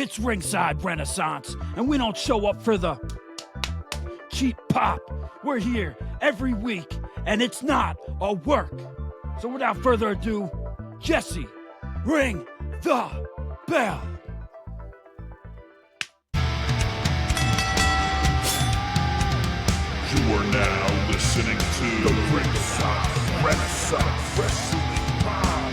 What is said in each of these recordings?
It's Ringside Renaissance, and we don't show up for the cheap pop. We're here every week, and it's not a work. So without further ado, Jesse, ring the bell. You are now listening to the Ringside Renaissance Wrestling Podcast.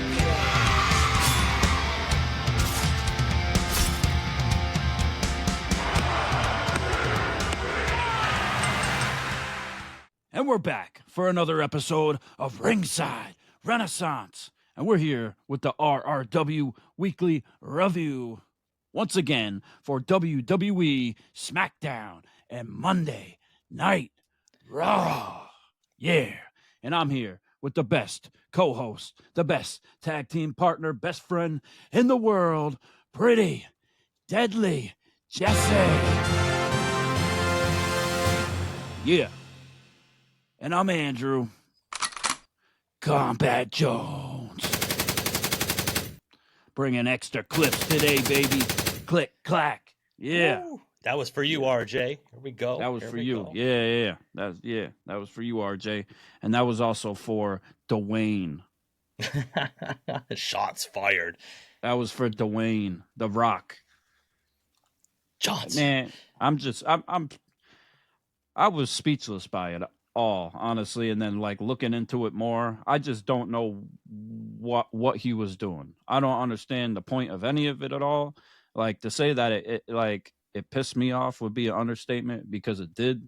And we're back for another episode of Ringside Renaissance. And we're here with the RRW Weekly Review. Once again for WWE Smackdown and Monday Night Raw. Yeah. And I'm here with the best co-host, the best tag team partner, best friend in the world, Pretty Deadly Jesse. Yeah. And I'm Andrew Combat Jones. Bringing extra clips today, baby. Click, clack. Yeah. Woo. That was for you, RJ. Here we go. That was for you. Yeah. That was for you, RJ. And that was also for Dwayne. Shots fired. That was for Dwayne, The Rock. Shots. Man, I was speechless by it all, honestly, and then like looking into it more, I just don't know what he was doing. I don't understand the point of any of it at all. Like, to say that it pissed me off would be an understatement, because it did.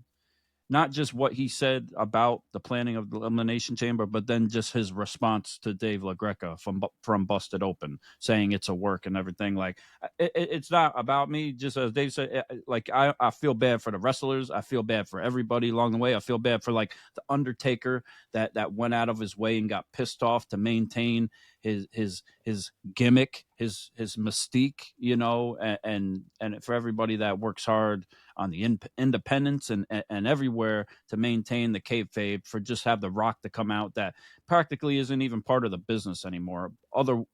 Not just what he said about the planning of the Elimination Chamber, but then just his response to Dave LaGreca from Busted Open, saying it's a work and everything. Like, it's not about me. Just as Dave said, like, I feel bad for the wrestlers. I feel bad for everybody along the way. I feel bad for, like, the Undertaker that went out of his way and got pissed off to maintain his gimmick, his mystique, you know, and for everybody that works hard on the independents and everywhere to maintain the kayfabe, for just have The Rock to come out that practically isn't even part of the business anymore. Other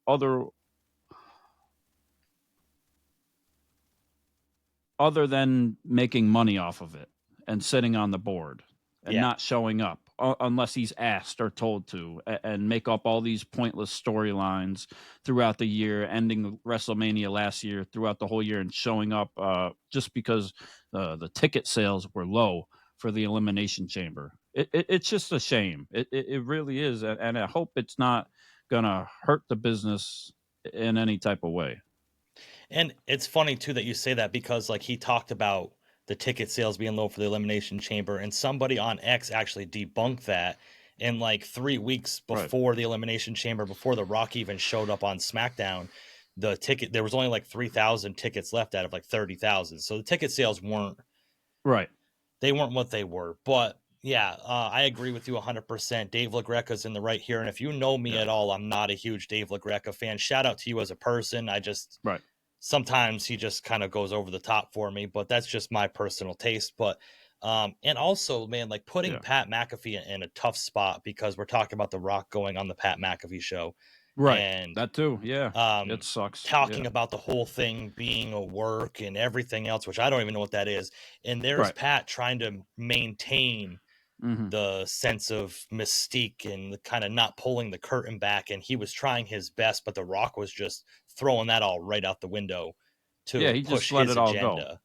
than making money off of it and sitting on the board and not showing up unless he's asked or told to, and make up all these pointless storylines throughout the year, ending WrestleMania last year, throughout the whole year, and showing up just because the ticket sales were low for the Elimination Chamber. It's just a shame. It really is. And I hope it's not going to hurt the business in any type of way. And it's funny, too, that you say that, because like he talked about the ticket sales being low for the Elimination Chamber, and somebody on X actually debunked that. In like 3 weeks before the Elimination Chamber, before The Rock even showed up on SmackDown, there was only like 3,000 tickets left out of like 30,000. So the ticket sales weren't they weren't what they were. But yeah, I agree with you 100%. Dave LaGreca's in the right here. And if you know me at all, I'm not a huge Dave LaGreca fan. Shout out to you as a person. Sometimes he just kind of goes over the top for me, but that's just my personal taste. But and also, man, like putting Pat McAfee in a tough spot, because we're talking about The Rock going on the Pat McAfee show. Right. And that too. Yeah. It sucks. Talking about the whole thing being a work and everything else, which I don't even know what that is. And there's Pat trying to maintain the sense of mystique and kind of not pulling the curtain back. And he was trying his best, but The Rock was just throwing that all right out the window to he push just let his it all agenda.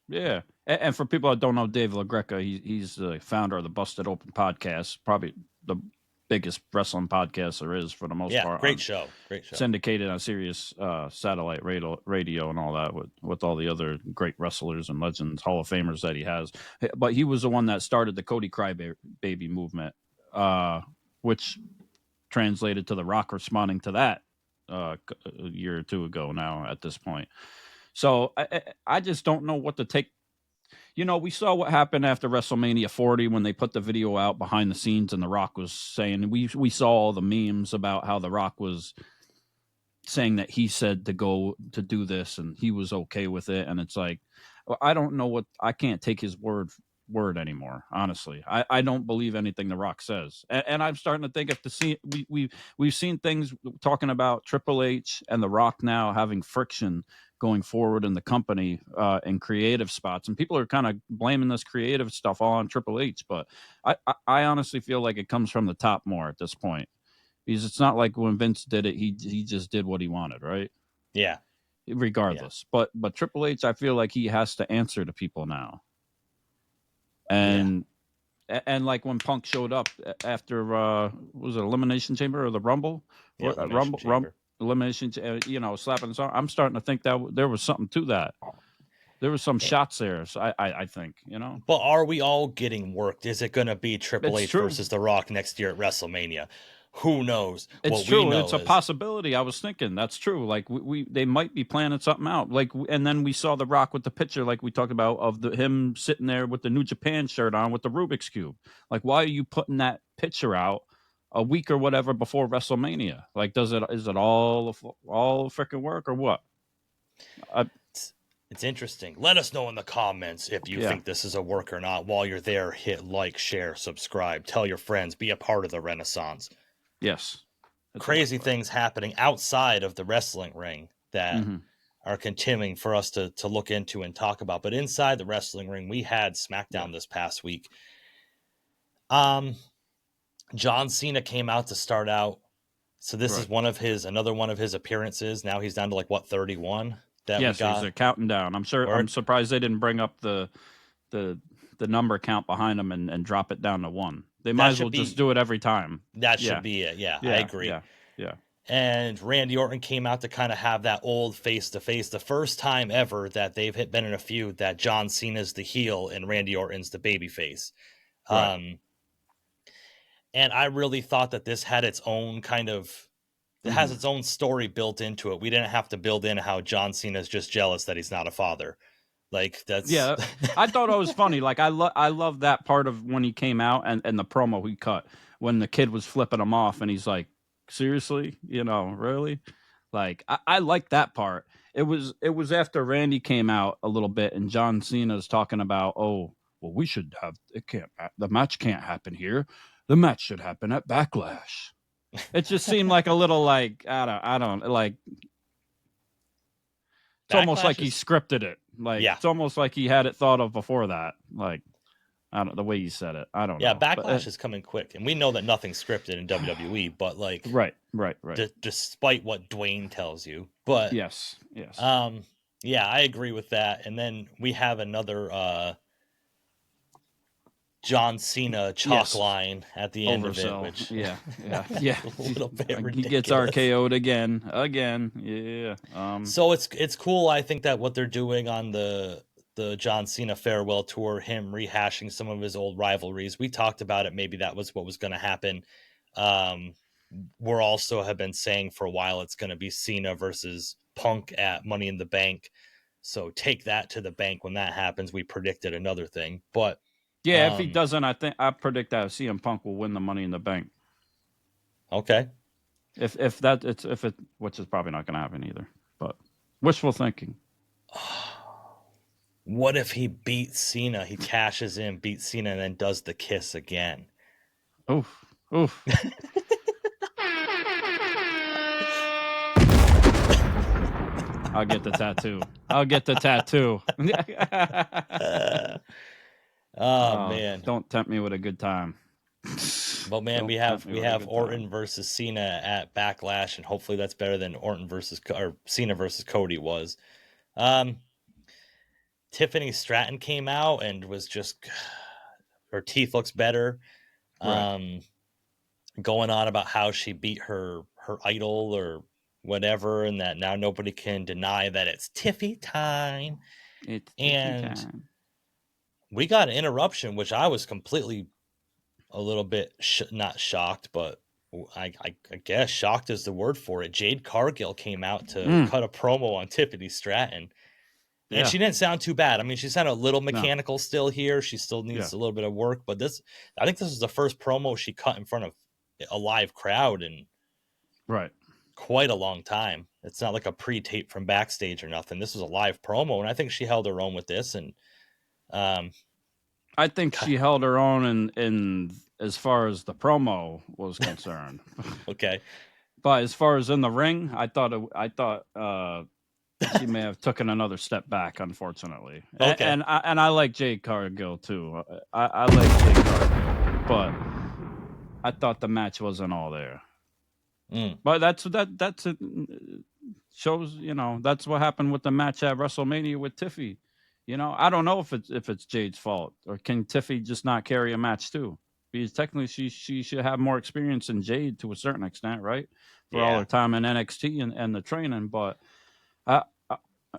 Go. Yeah. And for people that don't know Dave LaGreca, he's the founder of the Busted Open podcast, probably the biggest wrestling podcast there is for the most part. Great show. Syndicated on Sirius satellite radio and all that, with all the other great wrestlers and legends, Hall of Famers that he has. But he was the one that started the Cody Crybaby movement, which translated to The Rock responding to that a year or two ago now at this point. So I just don't know what to take. You know, we saw what happened after WrestleMania 40 when they put the video out behind the scenes, and The Rock was saying, we saw all the memes about how The Rock was saying that he said to go to do this and he was okay with it. And it's like, I don't know I can't take his word word anymore. Honestly, I don't believe anything The Rock says, and I'm starting to think if we've seen things talking about Triple H and The Rock now having friction going forward in the company in creative spots, and people are kind of blaming this creative stuff all on Triple H, but I honestly feel like it comes from the top more at this point, because it's not like when Vince did it, he just did what he wanted, right? Yeah. Regardless, but Triple H, I feel like he has to answer to people now, and like when Punk showed up after was it Elimination Chamber or the Rumble? Yeah, Elimination Chamber. Elimination, slapping his arm. I'm starting to think that there was something to that. There was some shots there, so I think, But are we all getting worked? Is it going to be Triple It's H true. versus The Rock next year at WrestleMania? Who knows? It's what true. We know It's a is, possibility. I was thinking that's true. Like they might be planning something out. Like, and then we saw The Rock with the picture, like we talked about, of him sitting there with the New Japan shirt on with the Rubik's cube. Like, why are you putting that picture out a week or whatever before WrestleMania? Like, is it all freaking work or what? It's interesting. Let us know in the comments if you think this is a work or not. While you're there, hit like, share, subscribe, tell your friends, be a part of the Renaissance. Yes. Crazy things happening outside of the wrestling ring that are continuing for us to look into and talk about. But inside the wrestling ring, we had SmackDown this past week. John Cena came out to start out. So this is another one of his appearances. Now he's down to 31 that we got. They're counting down. I'm surprised they didn't bring up the number count behind him and drop it down to 1. They might as well just do it every time. That should be it. Yeah, I agree. Yeah. And Randy Orton came out to kind of have that old face-to-face. The first time ever that they've been in a feud that John Cena's the heel and Randy Orton's the babyface. Right. And I really thought that this had its own kind of... It has its own story built into it. We didn't have to build in how John Cena's just jealous that he's not a father. Like, that's... Yeah, I thought it was funny. Like, I love that part of when he came out and the promo he cut when the kid was flipping him off and he's like, seriously? Really? Like, I like that part. It was after Randy came out a little bit and John Cena's talking about, oh, well, the match can't happen here. The match should happen at Backlash. It just seemed like a little like, I don't like... It's almost like he scripted it. Like, it's almost like he had it thought of before that. Like, I don't the way you said it. I don't know. Yeah, Backlash is coming quick, and we know that nothing's scripted in WWE. But right. Despite what Dwayne tells you, but yes. Yeah, I agree with that. And then we have another John Cena chalk line at the end of it, which yeah, a little bit ridiculous. He gets RKO'd again. Yeah. So it's cool. I think that what they're doing on the John Cena farewell tour, him rehashing some of his old rivalries. We talked about it. Maybe that was what was going to happen. We're also have been saying for a while it's going to be Cena versus Punk at Money in the Bank. So take that to the bank when that happens. We predicted another thing, but. Yeah, if he doesn't, I predict that CM Punk will win the Money in the Bank. Okay. If which is probably not going to happen either, but wishful thinking. What if he beats Cena? He cashes in, beats Cena, and then does the kiss again. Oof. I'll get the tattoo. Oh man! Don't tempt me with a good time. But man, we have Orton versus Cena at Backlash, and hopefully that's better than Cena versus Cody was. Tiffany Stratton came out and was just her teeth looks better. Right. Going on about how she beat her idol or whatever, and that now nobody can deny that it's Tiffy time. Time. We got an interruption, which I was completely a little bit not shocked, but I guess shocked is the word for it. Jade Cargill came out to cut a promo on Tiffany Stratton. And she didn't sound too bad. I mean, she sounded a little mechanical still here. She still needs a little bit of work, but I think this is the first promo she cut in front of a live crowd in quite a long time. It's not like a pre-tape from backstage or nothing. This was a live promo, and I think she held her own with this. And I think she held her own in as far as the promo was concerned. Okay. But as far as in the ring, I thought she may have taken another step back, unfortunately. Okay. And I like Jade Cargill too. I like Jade Cargill, but I thought the match wasn't all there. But that's it. Shows, that's what happened with the match at WrestleMania with Tiffy. I don't know if it's Jade's fault, or can Tiffy just not carry a match too? Because technically she should have more experience than Jade to a certain extent, right? For all her time in NXT and the training. But I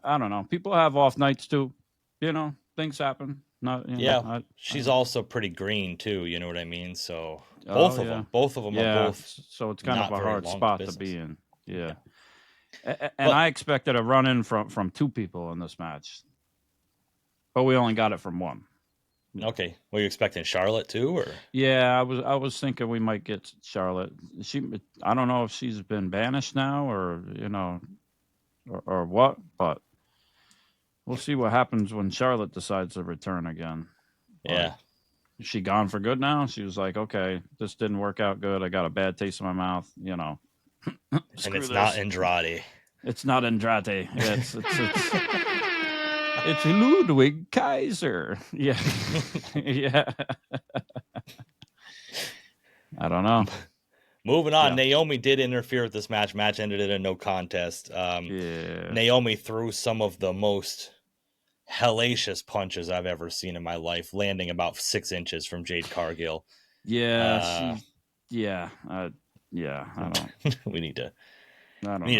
don't know. People have off nights too. Things happen. She's also pretty green too. You know what I mean? So both of them are both. So it's kind of a hard spot to be in. Yeah. And But, I expected a run in from two people in this match, but we only got it from one. Okay, were you expecting Charlotte too, or? Yeah, I was thinking we might get Charlotte. I don't know if she's been banished now, or or what, but we'll see what happens when Charlotte decides to return again. Yeah. Is she gone for good now? She was like, okay, this didn't work out good. I got a bad taste in my mouth, And it's not Andrade. It's not Andrade. It's Ludwig Kaiser. Yeah. Yeah. I don't know. Moving on, Naomi did interfere with this match. Match ended in a no contest. Naomi threw some of the most hellacious punches I've ever seen in my life, landing about 6 inches from Jade Cargill. Yeah, I don't. we need to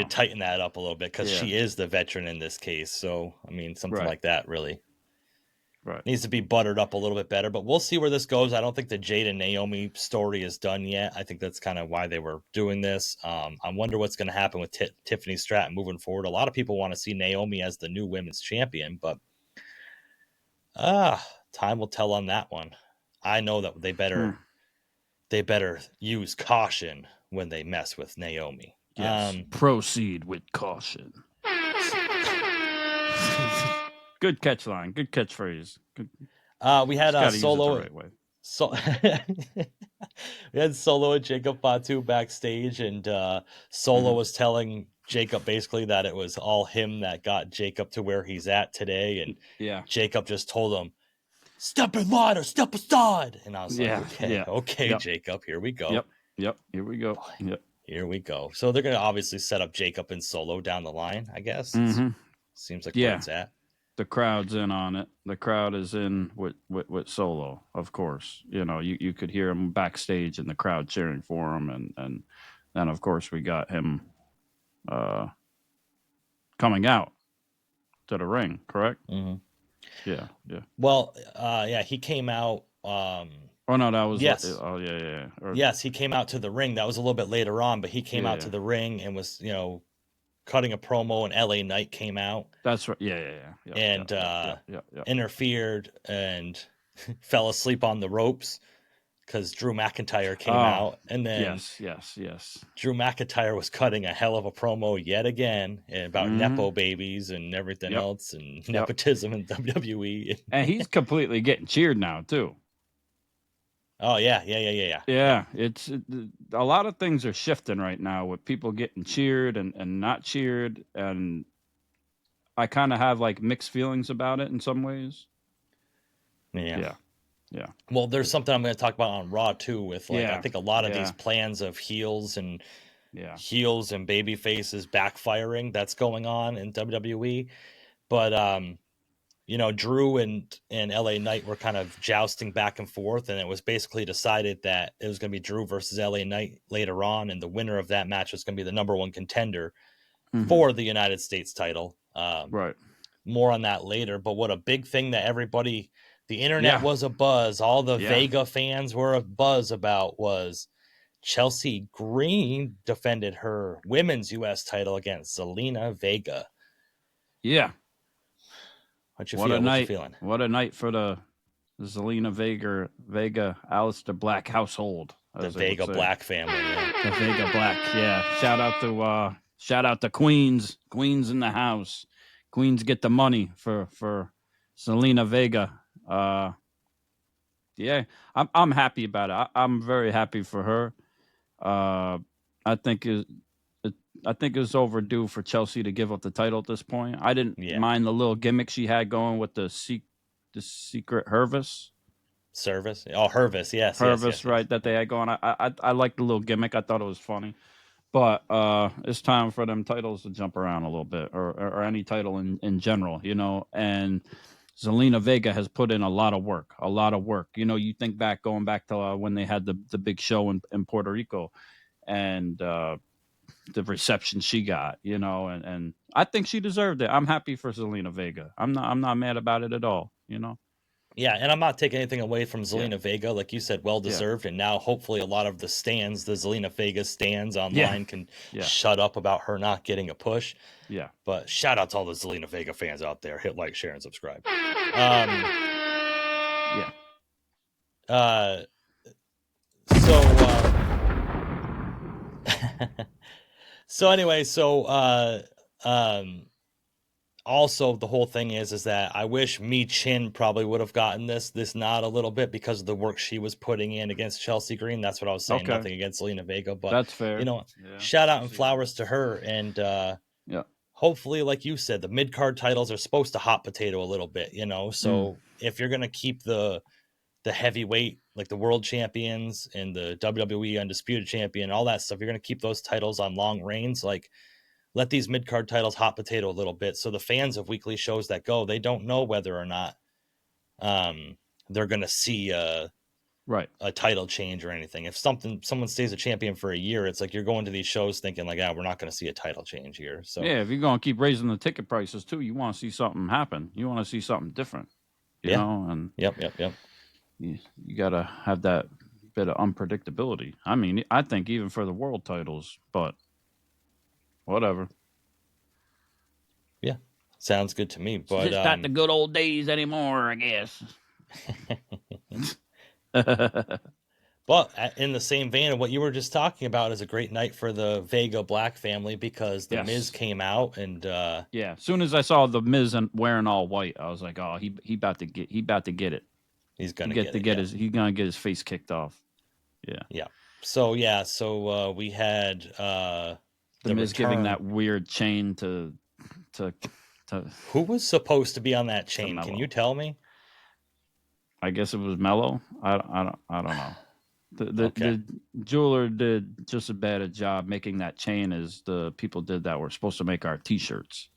tighten that up a little bit, because she is the veteran in this case. So, I mean, something like that really needs to be buttered up a little bit better. But we'll see where this goes. I don't think the Jade and Naomi story is done yet. I think that's kind of why they were doing this. I wonder what's going to happen with Tiffany Stratton moving forward. A lot of people want to see Naomi as the new women's champion, but time will tell on that one. I know that they better use caution when they mess with Naomi. Yes. Proceed with caution. Good catch line. Good catchphrase. Good. We had Solo. Right, we had Solo and Jacob Fatu backstage, and Solo was telling Jacob basically that it was all him that got Jacob to where he's at today, and Jacob just told him, "Step in line or step aside." And I was like, okay, Jacob, here we go. Yep, here we go. Yep. Here we go. So they're going to obviously set up Jacob and Solo down the line, I guess. Seems like where it's at. The crowd's in on it. The crowd is in with Solo, of course. You could hear him backstage and the crowd cheering for him. And then, of course, we got him coming out to the ring, correct? Yeah. Well, he came out... Oh, no, that was... Yes. Yes, he came out to the ring. That was a little bit later on, but he came out to the ring and was, cutting a promo, and LA Knight came out. That's right. Yeah. And interfered and fell asleep on the ropes because Drew McIntyre came out. And then yes. Drew McIntyre was cutting a hell of a promo yet again about Nepo babies and everything else, and nepotism in WWE. And he's completely getting cheered now, too. Oh, yeah. Yeah, it's a lot of things are shifting right now with people getting cheered and not cheered. And I kind of have like mixed feelings about it in some ways. Yeah. Well, there's something I'm going to talk about on Raw too, with I think a lot of these plans of heels and baby faces backfiring that's going on in WWE. But, Drew and LA Knight were kind of jousting back and forth, and it was basically decided that it was going to be Drew versus LA Knight later on, and the winner of that match was going to be the number one contender for the United States title. Right. More on that later, but what a big thing that everybody, the internet was a buzz, all the Vega fans were a buzz about, was Chelsea Green defended her women's U.S. title against Zelina Vega. Yeah. What you feeling? What a night for the Zelina Vega Aleister Black household. The Vega Black family. Yeah. The Vega Black, yeah. Shout out to Queens. Queens in the house. Queens get the money for Zelina Vega. Yeah, I'm happy about it. I'm very happy for her. I think I think it's overdue for Chelsea to give up the title at this point. I didn't mind the little gimmick she had going with the secret Hervis. Service. Oh, Hervis. Yes. Hervis, right? That they had going. I liked the little gimmick. I thought it was funny. But it's time for them titles to jump around a little bit, or any title in general, you know. And Zelina Vega has put in a lot of work. You know, you think back, going back to when they had the big show in Puerto Rico, and the reception she got, you know, and I think she deserved it. I'm happy for Zelina Vega. I'm not mad about it at all, you know. Yeah, and I'm not taking anything away from Zelina Vega, like you said, well deserved. And now hopefully a lot of the stands, the Zelina Vega stands online, can shut up about her not getting a push. Yeah. But shout out to all the Zelina Vega fans out there. Hit like, share, and subscribe. So anyway, also the whole thing is that I wish Mi Chin probably would have gotten this nod a little bit because of the work she was putting in against Chelsea Green. That's what I was saying. Nothing against Zelina Vega, but that's fair. You know, shout out and flowers to her. And hopefully, like you said, the mid card titles are supposed to hot potato a little bit. You know, so if you're gonna keep the heavyweight, like the world champions and the WWE undisputed champion, all that stuff, you're gonna keep those titles on long reigns, like. Let these mid-card titles hot potato a little bit, so the fans of weekly shows that go, they don't know whether or not they're going to see a title change or anything. If someone stays a champion for a year, it's like you're going to these shows thinking like, we're not going to see a title change here. So if you're going to keep raising the ticket prices too, you want to see something happen. You want to see something different, you know. And yep. You got to have that bit of unpredictability. I mean, I think even for the world titles, but. Whatever. Yeah, sounds good to me. But it's not the good old days anymore, I guess. But in the same vein of what you were just talking about, is a great night for the Vega Black family because the Miz came out and as soon as I saw the Miz wearing all white, I was like, oh, he about to get it. He's gonna he's gonna get his face kicked off. Yeah. So we had the Miz giving that weird chain to who was supposed to be on that chain? Can you tell me? I guess it was Mello. I don't know. The jeweler did just as bad a job making that chain as the people did that were supposed to make our T-shirts.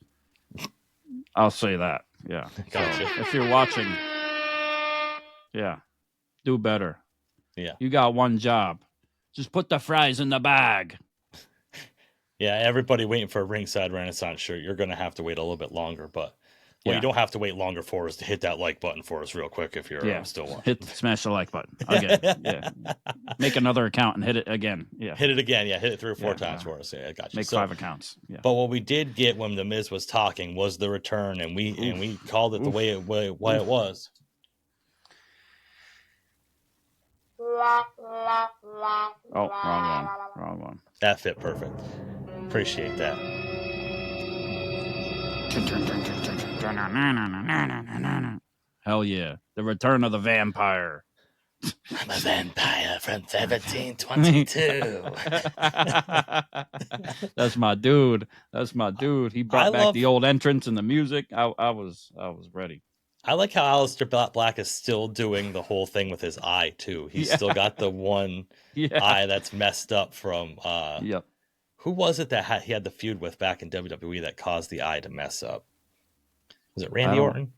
I'll say that. Yeah. Gotcha. So if you're watching, do better. Yeah. You got one job. Just put the fries in the bag. Yeah, everybody waiting for a Ringside Renaissance shirt. You're going to have to wait a little bit longer, but you don't have to wait longer for us to hit that like button for us real quick if you're still watching. Smash the like button again. Make another account and hit it again. Hit it again. Hit it 3 or 4 times for us. I got you. Make 5 accounts. But what we did get when the Miz was talking was the return, and we called it the way it was. Oh, wrong one. That fit perfect. Appreciate that. Hell yeah. The return of the vampire. I'm a vampire from 1722. That's my dude. He brought back the old entrance and the music. I was ready. I like how Aleister Black is still doing the whole thing with his eye too. He's still got the one eye that's messed up from who was it that he had the feud with back in WWE that caused the eye to mess up? Was it Randy Orton?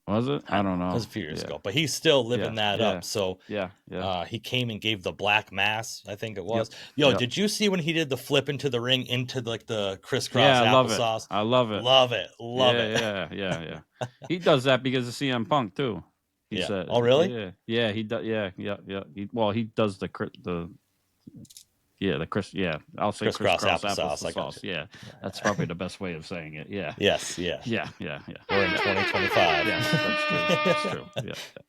Was it? I don't know. It was a few years ago, but he's still living that up. So he came and gave the black mass, I think it was. Did you see when he did the flip into the ring into like the crisscross applesauce? I love it. Love it. Yeah. He does that because of CM Punk too. He said. Oh, really? Yeah. He does. Yeah. He does the I'll say crisscross applesauce. Yeah, that's probably the best way of saying it. Yeah. Yes. Yeah. We're in 2025. Yeah, that's true.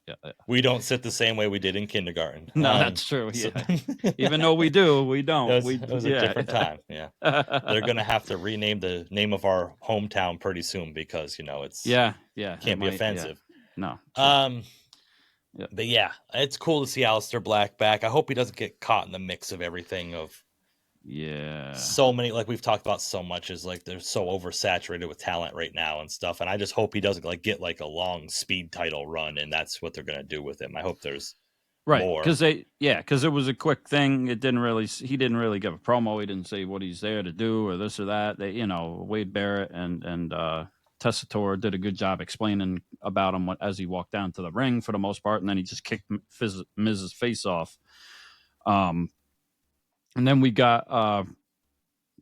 Yeah. We don't sit the same way we did in kindergarten. No, that's true. Yeah. Even though we do, we don't. It was a different time. Yeah. They're gonna have to rename the name of our hometown pretty soon because it's can't be offensive. No. But yeah, it's cool to see Aleister Black back. I hope he doesn't get caught in the mix of everything of so many, like we've talked about so much, is like they're so oversaturated with talent right now and stuff. And I just hope he doesn't like get like a long speed title run, and that's what they're gonna do with him. I hope there's more. Because it was a quick thing. He didn't really give a promo. He didn't say what he's there to do or this or that. They, Wade Barrett and Tessitore did a good job explaining about him as he walked down to the ring for the most part, and then he just kicked Miz's face off. And then we got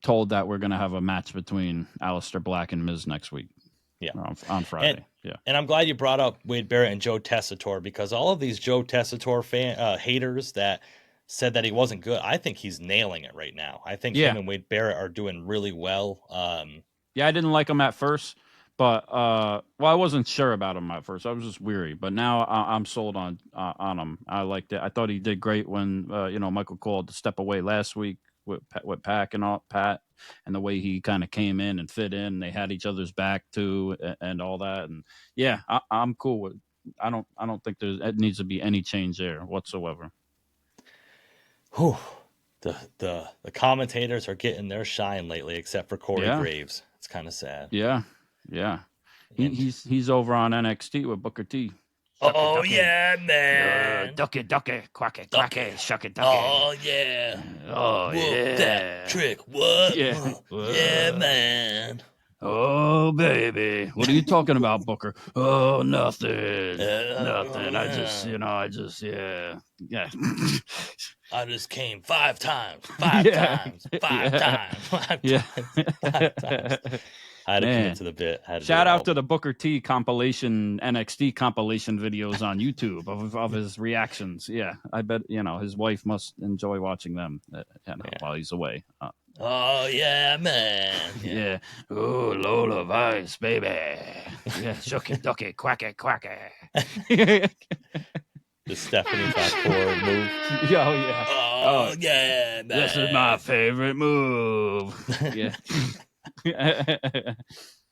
told that we're going to have a match between Aleister Black and Miz next week. Yeah, on Friday. And I'm glad you brought up Wade Barrett and Joe Tessitore, because all of these Joe Tessitore haters that said that he wasn't good, I think he's nailing it right now. I think him and Wade Barrett are doing really well. I didn't like him at first, but I wasn't sure about him at first. I was just weary, but now I'm sold on him. I liked it. I thought he did great when Michael Cole had to step away last week with Pat and the way he kind of came in and fit in. They had each other's back too, and all that. And yeah, I'm cool with. I don't think it needs to be any change there whatsoever. Whew. The commentators are getting their shine lately, except for Corey Graves. It's kind of sad. Yeah. He's over on NXT with Booker T. Ducky. Yeah, man. Ducky, quacky, shucky, ducky. Oh, yeah. Oh, Whoop that trick. What? Yeah. Yeah, man. Oh, baby. What are you talking about, Booker? Oh, nothing. Nothing. I just, yeah. I just came 5 times. 5 times. 5 times. 5 times. I had to commit to the bit. Shout out to the Booker T NXT compilation videos on YouTube of his reactions. Yeah, I bet his wife must enjoy watching them while he's away. Oh yeah, man. Yeah. Oh, load of ice, baby. Yeah, shucky, ducky, quacky. The Stephanie Fat move. Oh yeah. Oh yeah, man. This is my favorite move. Yeah.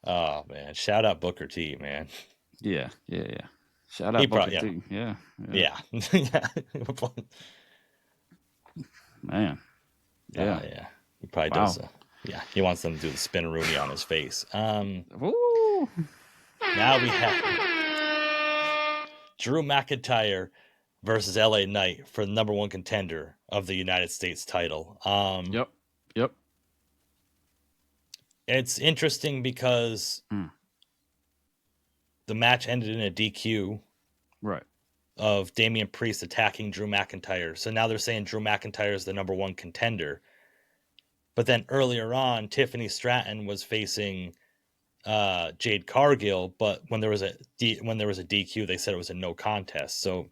Oh man, shout out Booker T, man. Yeah. Shout out Booker T. Yeah. Man. Yeah. He probably does. He wants them to do the spin Rooney on his face. Woo. Now we have Drew McIntyre versus LA Knight for the #1 contender of the United States title. Yep. It's interesting because the match ended in a DQ. Right. Of Damian Priest attacking Drew McIntyre. So now they're saying Drew McIntyre is the #1 contender. But then earlier on, Tiffany Stratton was facing Jade Cargill, but when there was a DQ, they said it was a no contest. So,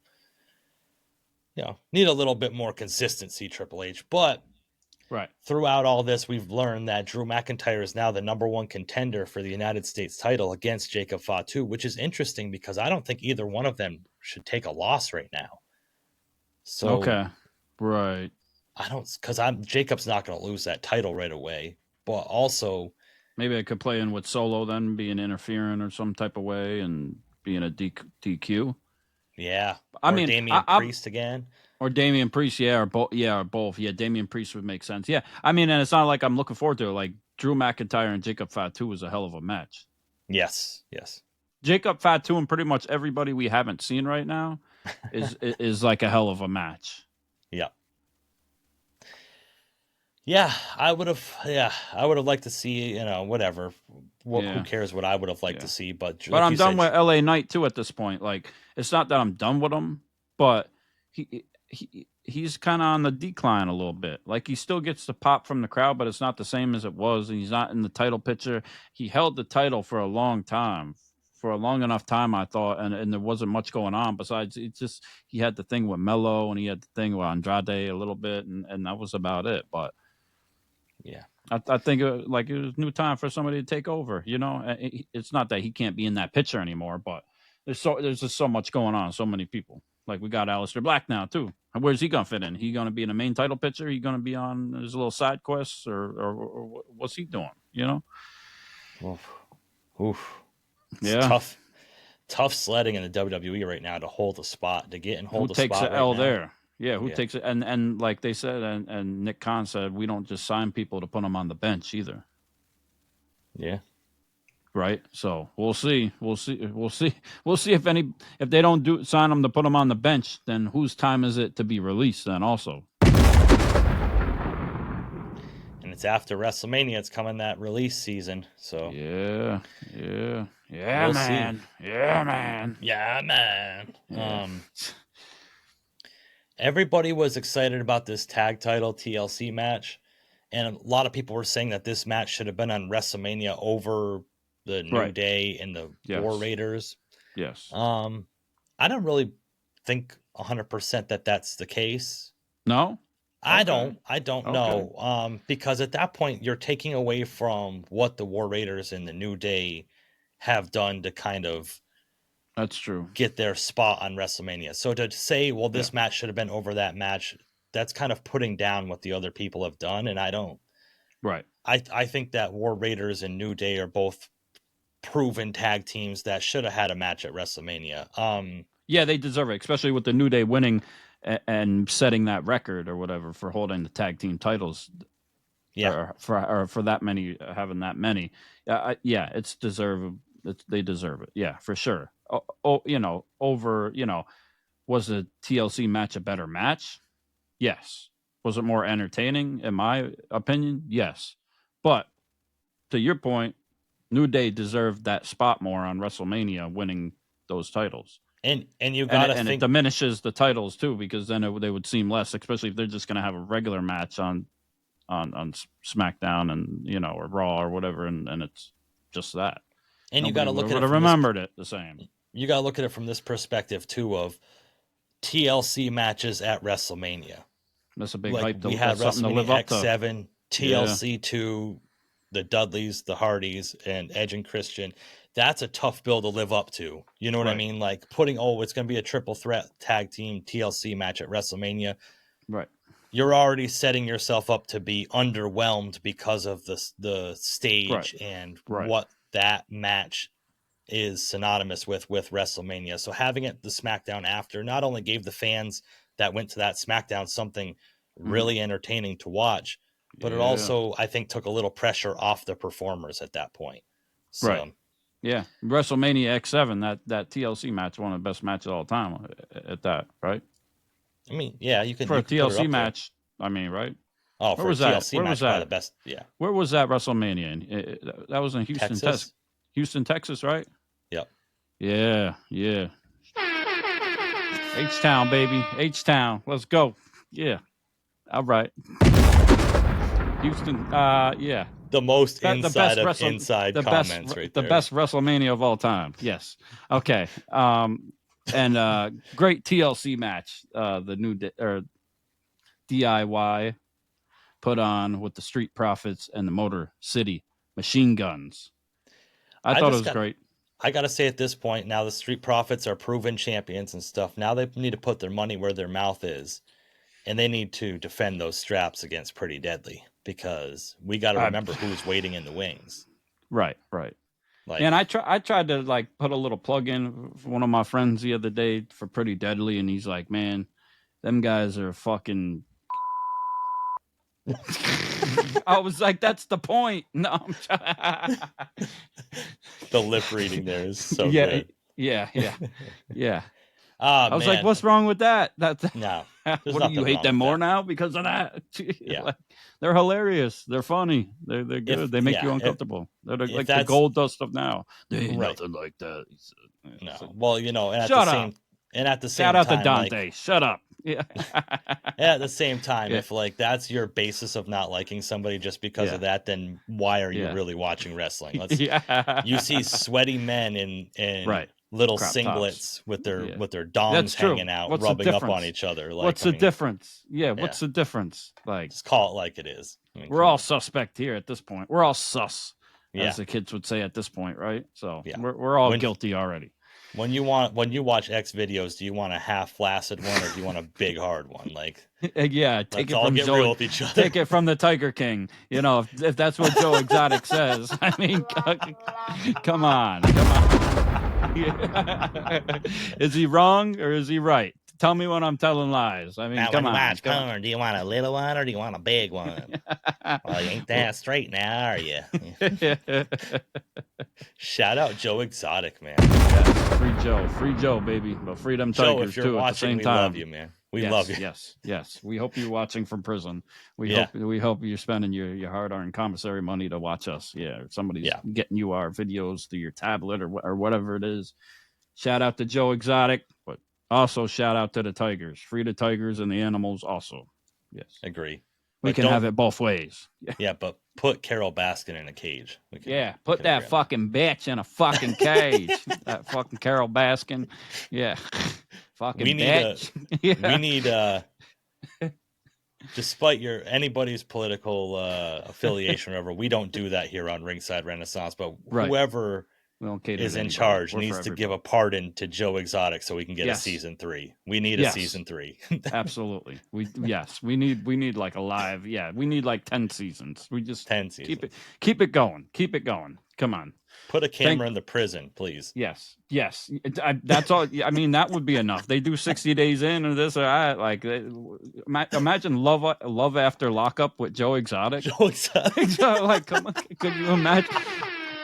need a little bit more consistency, Triple H. But throughout all this, we've learned that Drew McIntyre is now the #1 contender for the United States title against Jacob Fatu, which is interesting because I don't think either one of them should take a loss right now. So okay, right. I don't, because Jacob's not going to lose that title right away, but also maybe I could play in with Solo then being interfering or some type of way and being a DQ. Yeah, Damian Priest again. Or Damian Priest, or both. Yeah, Damian Priest would make sense. Yeah, and it's not like I'm looking forward to it. Like Drew McIntyre and Jacob Fatu was a hell of a match. Yes. Jacob Fatu and pretty much everybody we haven't seen right now is like a hell of a match. Yeah. Yeah, I would have liked to see, whatever. Who cares what I would have liked to see? But I'm done with LA Knight too at this point. Like, it's not that I'm done with him, but he's kind of on the decline a little bit. Like, he still gets the pop from the crowd, but it's not the same as it was. And he's not in the title picture. He held the title for a long enough time, I thought, and there wasn't much going on besides it's just he had the thing with Melo and he had the thing with Andrade a little bit, and that was about it. But yeah, I think it was new time for somebody to take over. It's not that he can't be in that picture anymore, but there's just so much going on, so many people. Like, we got Aleister Black now too. Where's he gonna fit in? He gonna be in the main title picture? He gonna be on his little side quests, or what's he doing? Oof. Yeah. tough sledding in the WWE right now to hold a spot, to get and hold a spot. Who takes the right L now. there? Yeah, who takes it? And like they said, and Nick Khan said, we don't just sign people to put them on the bench either. Yeah. Right. So we'll see. We'll see if they don't sign them to put them on the bench, then whose time is it to be released then also? And it's after WrestleMania. It's coming that release season. So yeah, We'll man. see. Yeah, man. Yeah, man. Yeah. Everybody was excited about this tag title TLC match, and a lot of people were saying that this match should have been on WrestleMania over the New Day and the War Raiders. Yes. I don't really think 100% that that's the case. No? I don't know. Because at that point you're taking away from what the War Raiders and the New Day have done to kind of That's true. get their spot on WrestleMania. So to say, well, this match should have been over that match, that's kind of putting down what the other people have done, and I don't. Right. I think that War Raiders and New Day are both proven tag teams that should have had a match at WrestleMania. Yeah, they deserve it, especially with the New Day winning and setting that record or whatever for holding the tag team titles. Yeah, or for that many, having that many. Yeah, it's deserved. They deserve it. Yeah, for sure. Over. Was the TLC match a better match? Yes. Was it more entertaining? In my opinion, yes. But to your point, New Day deserved that spot more on WrestleMania, winning those titles. And you gotta think, it diminishes the titles too, because then they would seem less, especially if they're just going to have a regular match on SmackDown and or Raw or whatever, and it's just that. And you got to look at it. Would have remembered it the same. You got to look at it from this perspective too of TLC matches at WrestleMania. That's a big hype. We had WrestleMania X7, TLC 2, the Dudleys, the Hardys, and Edge and Christian. That's a tough bill to live up to. You know what I mean? Like putting, it's going to be a triple threat tag team TLC match at WrestleMania. Right. You're already setting yourself up to be underwhelmed because of the stage and what that match is synonymous with WrestleMania. So having it the SmackDown after not only gave the fans that went to that SmackDown something really entertaining to watch, but it also, I think, took a little pressure off the performers at that point. So, right. Yeah. WrestleMania X7, that TLC match, one of the best matches of all time at that, right? I mean, yeah, you can for you a TLC match. There. I mean, right? Oh, where for was a TLC that? Where match, was that? the best. Yeah. Where was that WrestleMania? That was in Houston, Texas. Houston, Texas, right? Yep. Yeah. H-Town, baby. H-Town. Let's go. Yeah. All right. Houston. Yeah. The most inside comments right there. The best WrestleMania of all time. Yes. Okay. And great TLC match. The new DIY put on with the Street Profits and the Motor City Machine Guns. I thought it was great. I got to say at this point, now the Street Profits are proven champions and stuff. Now they need to put their money where their mouth is. And they need to defend those straps against Pretty Deadly, because we got to remember who's waiting in the wings. Right. And I tried to put a little plug in for one of my friends the other day for Pretty Deadly, and he's like, "Man, them guys are fucking." I was like, "That's the point." No, I'm trying. The lip reading there is so good. Yeah. I was like, "What's wrong with that?" No. What do you hate them more now because of that? Yeah, they're hilarious. They're funny. They're good. They make you uncomfortable. They're like the gold dust of now. They ain't nothing like that. No. Well, and at the same shout out time, to Dante. Shut up. Yeah. At the same time, if that's your basis of not liking somebody just because of that, then why are you really watching wrestling? You see sweaty men in little crop singlets tops. with their dongs hanging out, rubbing up on each other. What's the difference? What's the difference? Just call it like it is. We're all suspect here at this point. We're all sus, as the kids would say at this point, right? So we're all guilty already. When you watch X videos, do you want a half flaccid one or do you want a big hard one? Take it all from get Joe, real with each other. Take it from the Tiger King. If that's what Joe Exotic says. I mean, come on. Is he wrong or is he right? Tell me when I'm telling lies. I mean, Now, come when you on. watch porn, do you want a little one or do you want a big one? Well, you ain't that straight now, are you? Shout out Joe Exotic, man. Yes, free Joe, baby. But freedom Joe, tigers if you're too watching, at the same we time. love you, man. We love you. Yes. We hope you're watching from prison. We Yeah. hope you're spending your hard-earned commissary money to watch us. Yeah, or somebody's getting you our videos through your tablet or whatever it is. Shout out to Joe Exotic, but also shout out to the Tigers. Free the Tigers and the animals also. Yes. Agree. We But can have it both ways. Yeah, but put Carol Baskin in a cage. Put that fucking bitch in a fucking cage. That fucking Carol Baskin. Yeah. Fucking bitch. We need despite anybody's political affiliation or whatever, we don't do that here on Ringside Renaissance, but whoever is in charge needs to give a pardon to Joe Exotic so we can get a season 3. We need a season 3. Absolutely. We need like a live. Yeah, we need like 10 seasons. We just 10 seasons. Keep it going. Come on. Put a camera in the prison, please. Yes. That's all. I mean, that would be enough. They do 60 days in or this or that. Like, imagine love after lockup with Joe Exotic. Joe Exotic. Like, come on, could you imagine?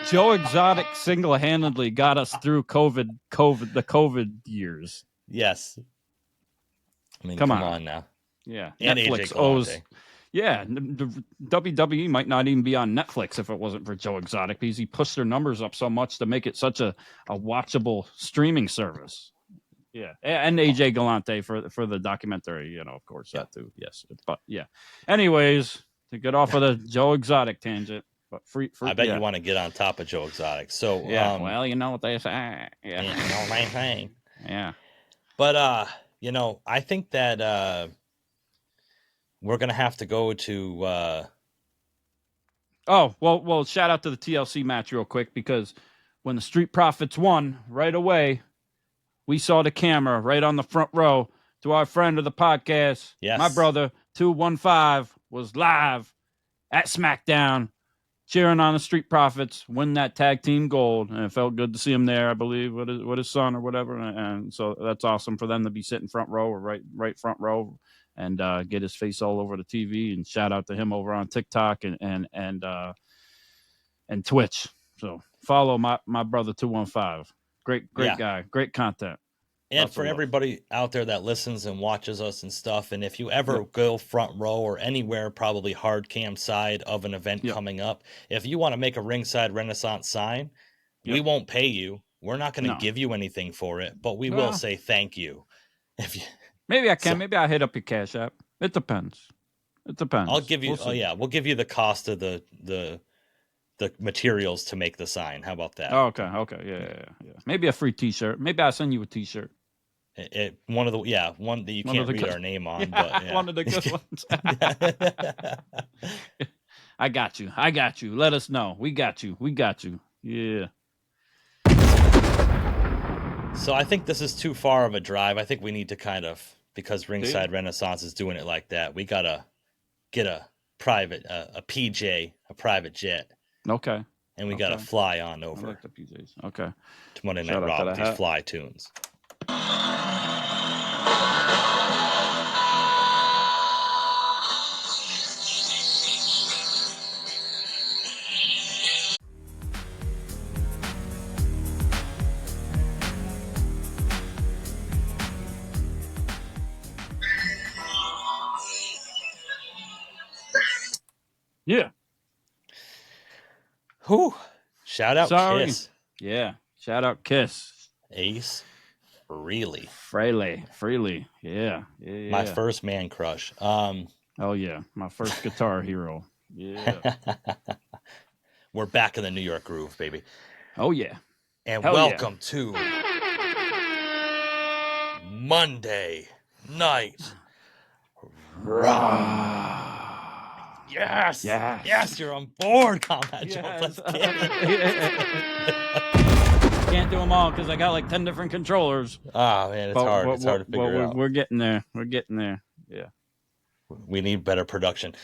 Joe Exotic single-handedly got us through the COVID years. Yes. I mean, come on now. Yeah. And Netflix owes. Yeah, the WWE might not even be on Netflix if it wasn't for Joe Exotic, because he pushed their numbers up so much to make it such a watchable streaming service. Yeah, and AJ Galante for the documentary, of course, that too. Yes, but yeah. Anyways, to get off of the Joe Exotic tangent, but free I bet you want to get on top of Joe Exotic. So well, you know what they say. Yeah, you know what they say. Yeah, but I think that we're gonna have to go to. Oh well! Shout out to the TLC match real quick, because when the Street Profits won right away, we saw the camera right on the front row to our friend of the podcast, my brother 215, was live at SmackDown, cheering on the Street Profits win that tag team gold, and it felt good to see him there. I believe with his son or whatever, and so that's awesome for them to be sitting front row or right front row. And get his face all over the TV, and shout out to him over on TikTok and Twitch. So follow my brother 215. Great guy, great content. And lots for everybody out there that listens and watches us and stuff, and if you ever go front row or anywhere, probably hard cam side of an event coming up, if you want to make a Ringside Renaissance sign, we won't pay you. We're not going to give you anything for it, but we will say thank you. If you. Maybe I can. Maybe I'll hit up your Cash App. It depends. I'll give you. We'll give you the cost of the materials to make the sign. How about that? Oh, okay. Yeah. Maybe a free T-shirt. Maybe I'll send you a T-shirt. One that you can't read our name on. But one of the good ones. I got you. Let us know. We got you. Yeah. So I think this is too far of a drive. I think we need to kind of, because Ringside Renaissance is doing it like that, we gotta get a private, a PJ, a private jet. Okay. And we gotta fly on over. I like the PJs. Okay. To Monday Night Raw with these fly tunes. Yeah. Whew. Shout out Kiss. Yeah. Shout out Kiss. Ace Frehley. Frehley. Yeah. My first man crush. Oh yeah. My first guitar hero. Yeah. We're back in the New York groove, baby. Oh yeah. And welcome to Monday Night Raw. Yes, you're on board, Combat Jones. Let's get it. Can't do them all because I got like 10 different controllers. Oh man, it's hard. It's hard to figure out. We're getting there. Yeah. We need better production.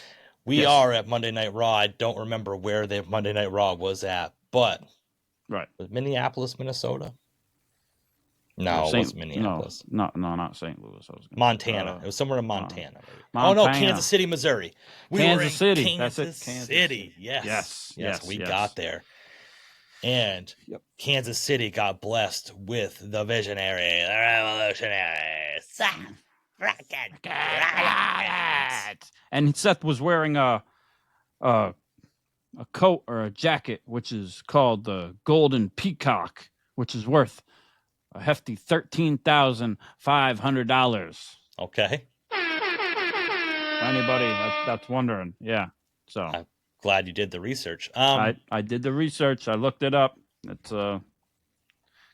We are at Monday Night Raw. I don't remember where the Monday Night Raw was at, but right, was Minneapolis, Minnesota. No, it wasn't No, Minneapolis. no, not St. Louis. I was gonna Montana. say, It was somewhere in Montana. Maybe. Montana. Oh no, Kansas City, Missouri. We were Kansas in City. Kansas That's it. Kansas City. Yes. We got there. And Kansas City got blessed with the visionary, the revolutionary, Seth Rollins. And Seth was wearing a coat or a jacket, which is called the Golden Peacock, which is worth a hefty $13,500. Okay. Anybody that's wondering, yeah. So I'm glad you did the research. I did the research. I looked it up. It's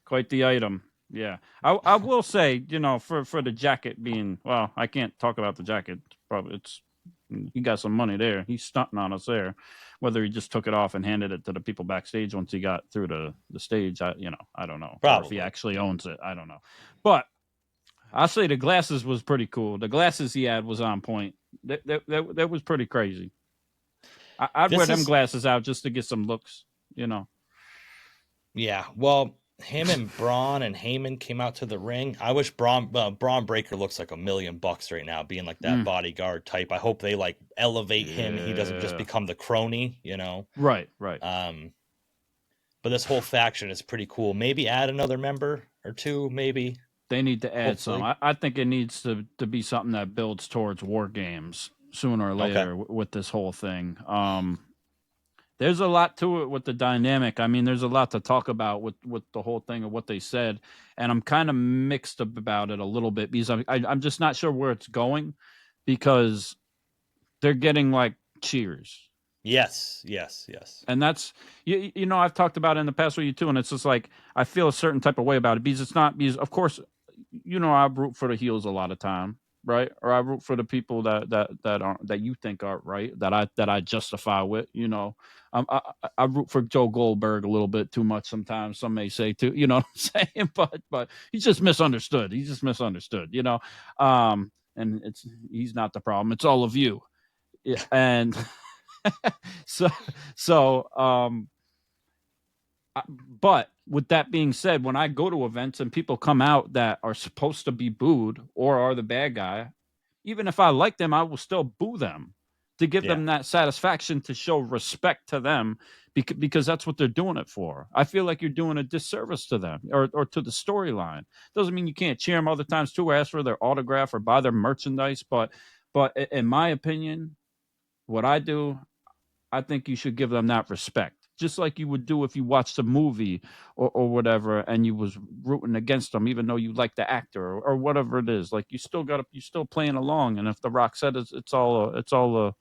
quite the item. Yeah, I will say, for the jacket being, well, I can't talk about the jacket. Probably he got some money there. He's stunting on us there. Whether he just took it off and handed it to the people backstage once he got through the stage, I don't know. Probably. Or if he actually owns it, I don't know. But I'll say the glasses was pretty cool. The glasses he had was on point. That was pretty crazy. I'd wear them glasses out just to get some looks, Yeah, well, him and Braun and Heyman came out to the ring. I wish Bron Breakker looks like $1 million right now, being like that bodyguard type. I hope they like elevate him and he doesn't just become the crony, Right. But this whole faction is pretty cool. Maybe add another member or two, maybe. They need to add some. I think it needs to be something that builds towards War Games sooner or later with this whole thing. There's a lot to it with the dynamic. I mean, there's a lot to talk about with the whole thing of what they said, and I'm kind of mixed up about it a little bit because I'm just not sure where it's going, because they're getting like cheers. Yes. And that's I've talked about it in the past with you too, and it's just like I feel a certain type of way about it because it's not because, of course, I root for the heels a lot of time, right? Or I root for the people that you think are right, that I justify with, I root for Joe Goldberg a little bit too much sometimes. Some may say too, you know what I'm saying? But he's just misunderstood. And he's not the problem. It's all of you. And but with that being said, when I go to events and people come out that are supposed to be booed or are the bad guy, even if I like them, I will still boo them to give them that satisfaction, to show respect to them, because that's what they're doing it for. I feel like you're doing a disservice to them or to the storyline. Doesn't mean you can't cheer them other times too, or ask for their autograph or buy their merchandise. But in my opinion, what I do, I think you should give them that respect, just like you would do if you watched a movie or whatever, and you was rooting against them, even though you like the actor or whatever it is. Like, you're still playing along. And if The Rock said it's all a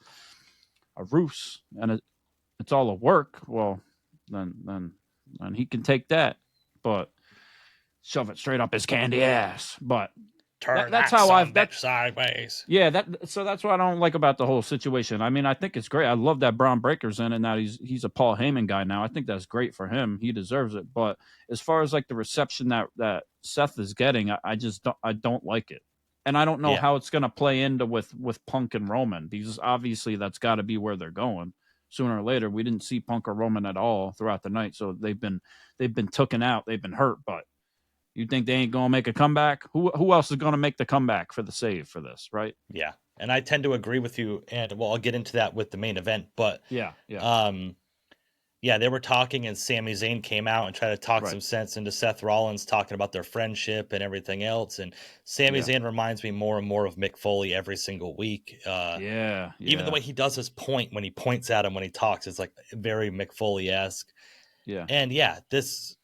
ruse and it's all a work, well, then he can take that, but shove it straight up his candy ass. But that's how I've sideways. Yeah, so that's what I don't like about the whole situation. I mean, I think it's great. I love that Bron Breakker's in it now. He's a Paul Heyman guy now. I think that's great for him. He deserves it. But as far as like the reception that Seth is getting, I don't like it. And I don't know how it's going to play into with Punk and Roman, because obviously that's got to be where they're going sooner or later. We didn't see Punk or Roman at all throughout the night, so they've been taken out. They've been hurt, but you think they ain't gonna make a comeback? Who else is gonna make the comeback for the save for this, right? Yeah, and I tend to agree with you. And well, I'll get into that with the main event, but yeah, they were talking, and Sami Zayn came out and tried to talk some sense into Seth Rollins, talking about their friendship and everything else. And Sami Zayn reminds me more and more of Mick Foley every single week. Even the way he does his point when he points at him when he talks, it's like very Mick Foley-esque. Yeah, and this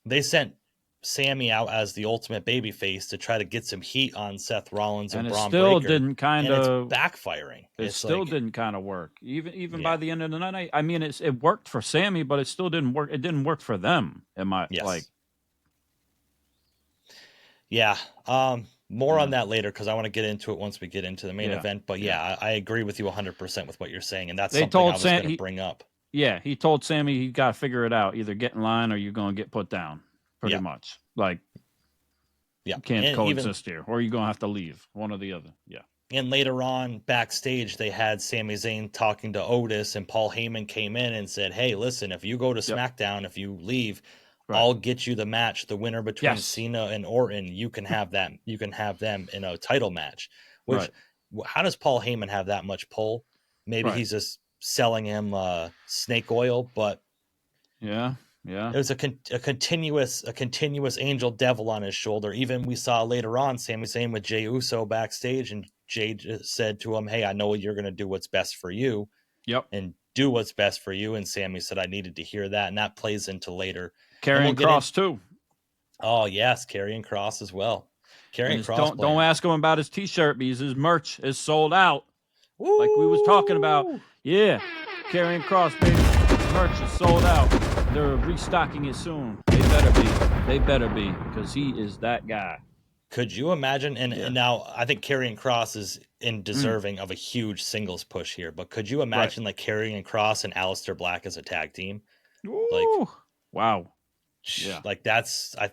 they sent Sammy out as the ultimate babyface to try to get some heat on Seth Rollins and Bron Breakker. It's backfiring. It still didn't kind of work. Even by the end of the night, I mean, it worked for Sammy, but it still didn't work. It didn't work for them. More on that later, because I want to get into it once we get into the main event. But I agree with you 100% with what you're saying, and that's something I was going to bring up. Yeah, he told Sammy he got to figure it out. Either get in line or you're going to get put down. Pretty much. Like, you can't coexist here, or you're going to have to leave. One or the other. Yeah. And later on, backstage, they had Sami Zayn talking to Otis, and Paul Heyman came in and said, hey, listen, if you go to SmackDown, if you leave, I'll get you the match, the winner between Yes. Cena and Orton. You can have that. You can have them in a title match. Which, how does Paul Heyman have that much pull? Maybe he's just selling him snake oil, but yeah. it was a continuous angel devil on his shoulder. Even we saw later on Sami Zayn with Jey Uso backstage, and Jey said to him, "Hey, I know you're going to do what's best for you." Yep. And do what's best for you. And Sami said, I needed to hear that. And that plays into later. Karrion Kross too. Oh, yes. Karrion Kross as well. Karrion Kross. Don't ask him about his t-shirt because his merch is sold out. Woo! Like we was talking about. Yeah. Karrion Kross, baby. His merch is sold out. They're restocking it soon. They better be. Because he is that guy. Could you imagine? And now I think Karrion Kross is deserving of a huge singles push here. But could you imagine like Karrion Kross and Aleister Black as a tag team? Ooh, like, wow. Yeah. Like that's a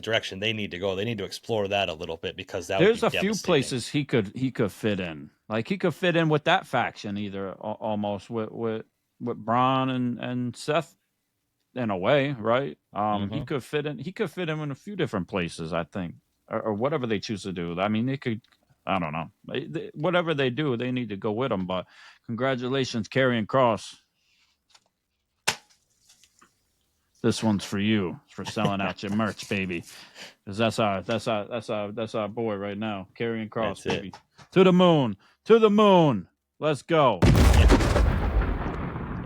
direction they need to go. They need to explore that a little bit because there's a few places he could fit in. Like he could fit in with that faction either almost with Bron and Seth in a way, right? He could fit in in a few different places, I think. Or whatever they choose to do. I mean, they could, I don't know. Whatever they do, they need to go with them. But congratulations, Karrion Kross. This one's for you for selling out your merch, baby. Because that's our boy right now, Karrion Kross, baby. To the moon. Let's go.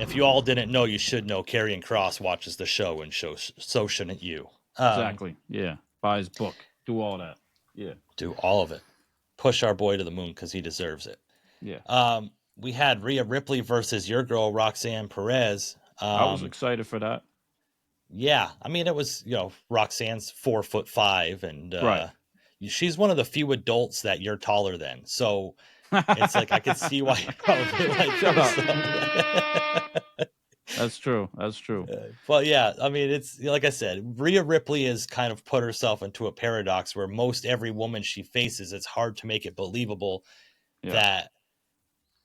If you all didn't know, you should know. Karrion Kross watches the show, and so shouldn't you. Exactly. Yeah. Buy his book. Do all that. Yeah. Do all of it. Push our boy to the moon because he deserves it. Yeah. We had Rhea Ripley versus your girl, Roxanne Perez. I was excited for that. Yeah. I mean, it was, Roxanne's 4'5", and she's one of the few adults that you're taller than. So it's like I could see why you probably like her. That's true. But yeah, I mean, it's like I said, Rhea Ripley has kind of put herself into a paradox where most every woman she faces, it's hard to make it believable that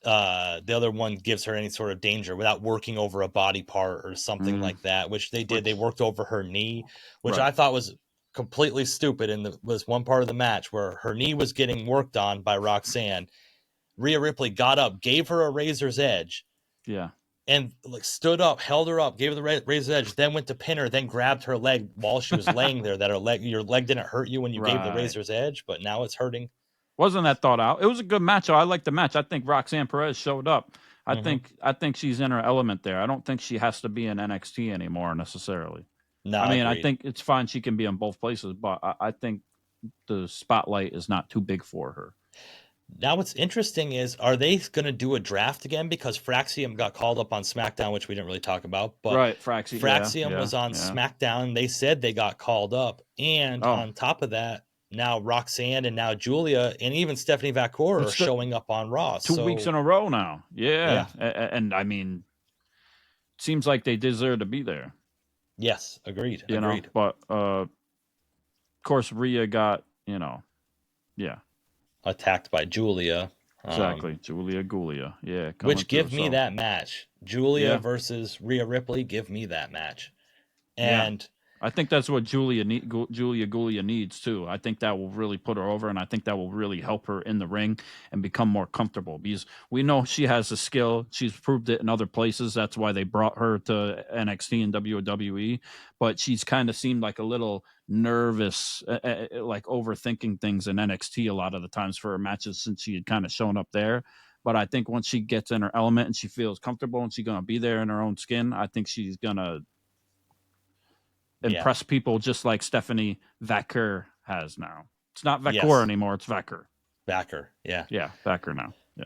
the other one gives her any sort of danger without working over a body part or something like that, which they did. They worked over her knee, which I thought was completely stupid. And was one part of the match where her knee was getting worked on by Roxanne. Rhea Ripley got up, gave her a razor's edge. Yeah. And like stood up, held her up, gave her the razor's edge, then went to pin her, then grabbed her leg while she was laying there. That your leg didn't hurt you when you gave the razor's edge, but now it's hurting. Wasn't that thought out? It was a good match. I liked the match. I think Roxanne Perez showed up. I think she's in her element there. I don't think she has to be in NXT anymore necessarily. No, I mean, I think it's fine. She can be in both places, but I think the spotlight is not too big for her. Now, what's interesting is, are they going to do a draft again? Because Fraxium got called up on SmackDown, which we didn't really talk about. But Fraxium was on SmackDown. They said they got called up. And on top of that, now Roxanne and now Julia and even Stephanie Vacour are showing up on Raw. 2 weeks in a row now. Yeah. And I mean, it seems like they deserve to be there. Yes, agreed. You know, but of course, Rhea got, attacked by Julia. Exactly. Julia. Yeah. Which give me that match. Julia versus Rhea Ripley. Give me that match. And I think that's what Julia needs too. I think that will really put her over, and I think that will really help her in the ring and become more comfortable because we know she has the skill. She's proved it in other places. That's why they brought her to NXT and WWE. But she's kind of seemed like a little nervous, like overthinking things in NXT a lot of the times for her matches since she had kind of shown up there. But I think once she gets in her element and she feels comfortable and she's going to be there in her own skin, I think she's going to impress people just like Stephanie Vacour has now. It's not Vacour anymore. It's Vacour. Vacour. Yeah. Yeah. Vacour now. Yeah.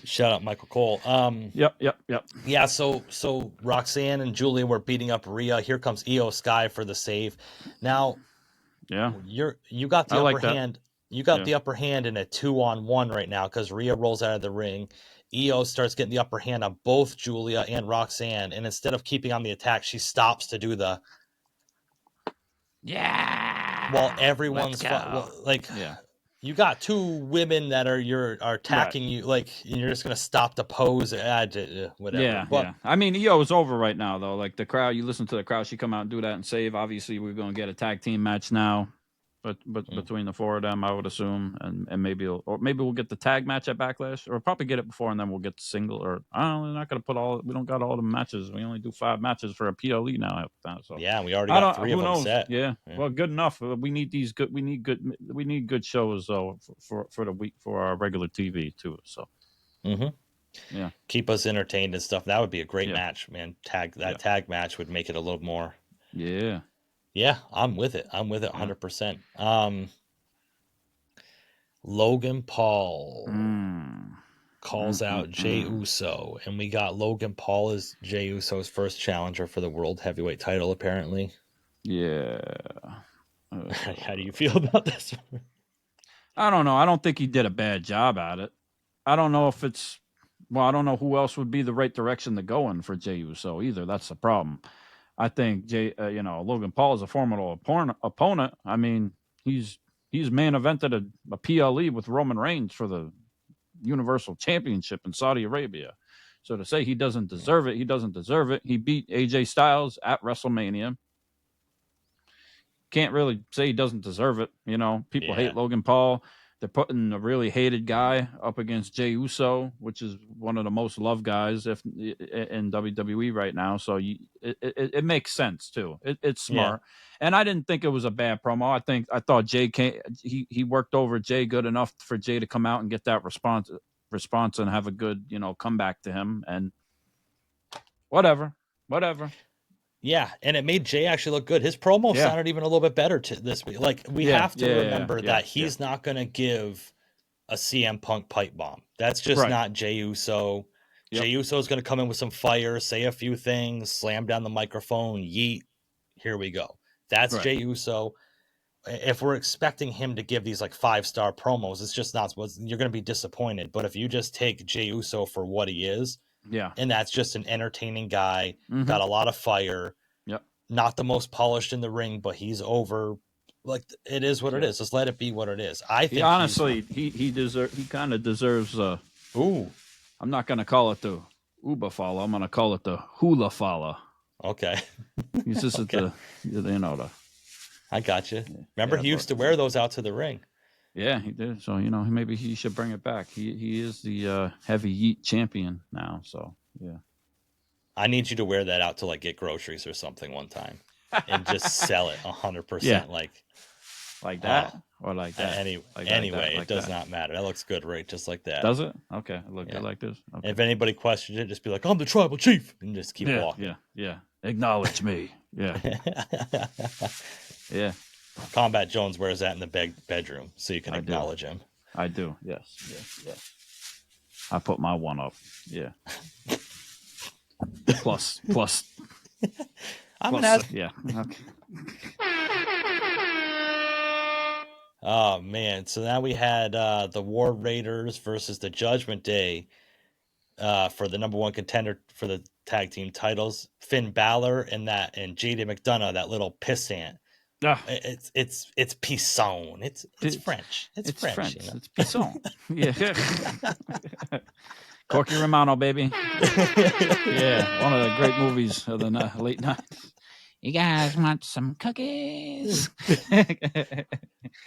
Shut up, Michael Cole. Yep. Yeah. So Roxanne and Julia were beating up Rhea. Here comes Io Sky for the save. Now, you got the upper hand. You got the upper hand in a 2-on-1 right now because Rhea rolls out of the ring. Io starts getting the upper hand on both Julia and Roxanne, and instead of keeping on the attack, she stops to do the while everyone's You got two women that are attacking you, like, and you're just gonna stop the pose, whatever. Yeah, But yeah. I mean, it's over right now though. Like the crowd, you listen to the crowd. She come out and do that and save. Obviously, we're gonna get a tag team match now, but between the four of them, I would assume, and maybe we'll get the tag match at Backlash, or probably get it before, and then we'll get the single. Or I don't know, we're not gonna put all. We don't got all the matches. We only do 5 matches for a PLE now. So yeah, we already I got don't. 3 of Who them knows? set. Yeah. Well, good enough. We need these good. We need good. We need good shows though for the week for our regular TV too. So. Yeah. Keep us entertained and stuff. That would be a great Yeah. match, man. Tag match would make it a little more. Yeah. Yeah, I'm with it. 100%. Logan Paul calls out Jey Uso, and we got Logan Paul as Jey Uso's first challenger for the World Heavyweight title, apparently. Yeah. How do you feel about this? I don't know. I don't think he did a bad job at it. I don't know if it's. Well, I don't know who else would be the right direction to go in for Jey Uso either. That's the problem. I think Logan Paul is a formidable opponent. I mean, he's main evented a PLE with Roman Reigns for the Universal Championship in Saudi Arabia. So to say he doesn't deserve it, he doesn't deserve it. He beat AJ Styles at WrestleMania. Can't really say he doesn't deserve it. People hate Logan Paul. They're putting a really hated guy up against Jey Uso, which is one of the most loved guys in WWE right now. So it makes sense too. It's smart, and I didn't think it was a bad promo. I thought Jey he worked over Jey good enough for Jey to come out and get that response and have a good comeback to him, and whatever. Yeah, and it made Jey actually look good. His promo sounded even a little bit better this week. Like, we have to remember that he's not going to give a CM Punk pipe bomb. That's just not Jey Uso. Jey Uso is going to come in with some fire, say a few things, slam down the microphone, yeet, here we go. That's Jey Uso. If we're expecting him to give these like 5-star promos, it's just not. You're going to be disappointed. But if you just take Jey Uso for what he is, and that's just an entertaining guy, got a lot of fire, not the most polished in the ring, but he's over. Like, it is what it is. Just let it be what it is. I think honestly, he kind of deserves I'm not gonna call it the Uber follow. I'm gonna call it the hula follow. Okay. He's just at the I got you. Remember, he used to wear those out to the ring. Yeah, he did. So maybe he should bring it back. He is the heavy yeet champion now. So yeah. I need you to wear that out to like get groceries or something one time, and just sell it 100%. Like that or like that. Anyway, it does not matter. That looks good, right? Just like that. Does it? Okay, look good like this. Okay. If anybody questions it, just be like, "I'm the tribal chief," and just keep walking. Yeah. Acknowledge me. Yeah. Yeah. Combat Jones wears that in the bedroom, so you can acknowledge him. I do. Yes. I put my one up. Yeah. Plus. I'm gonna ask. Yeah. Okay. Oh man! So now we had the War Raiders versus the Judgment Day for the number 1 contender for the tag team titles. Finn Balor and JD McDonough, that little pissant. It's Pisson. It's French. It's French. It's Pisson. Yeah. Corky Romano, baby. Yeah, one of the great movies of the late 90s. You guys want some cookies?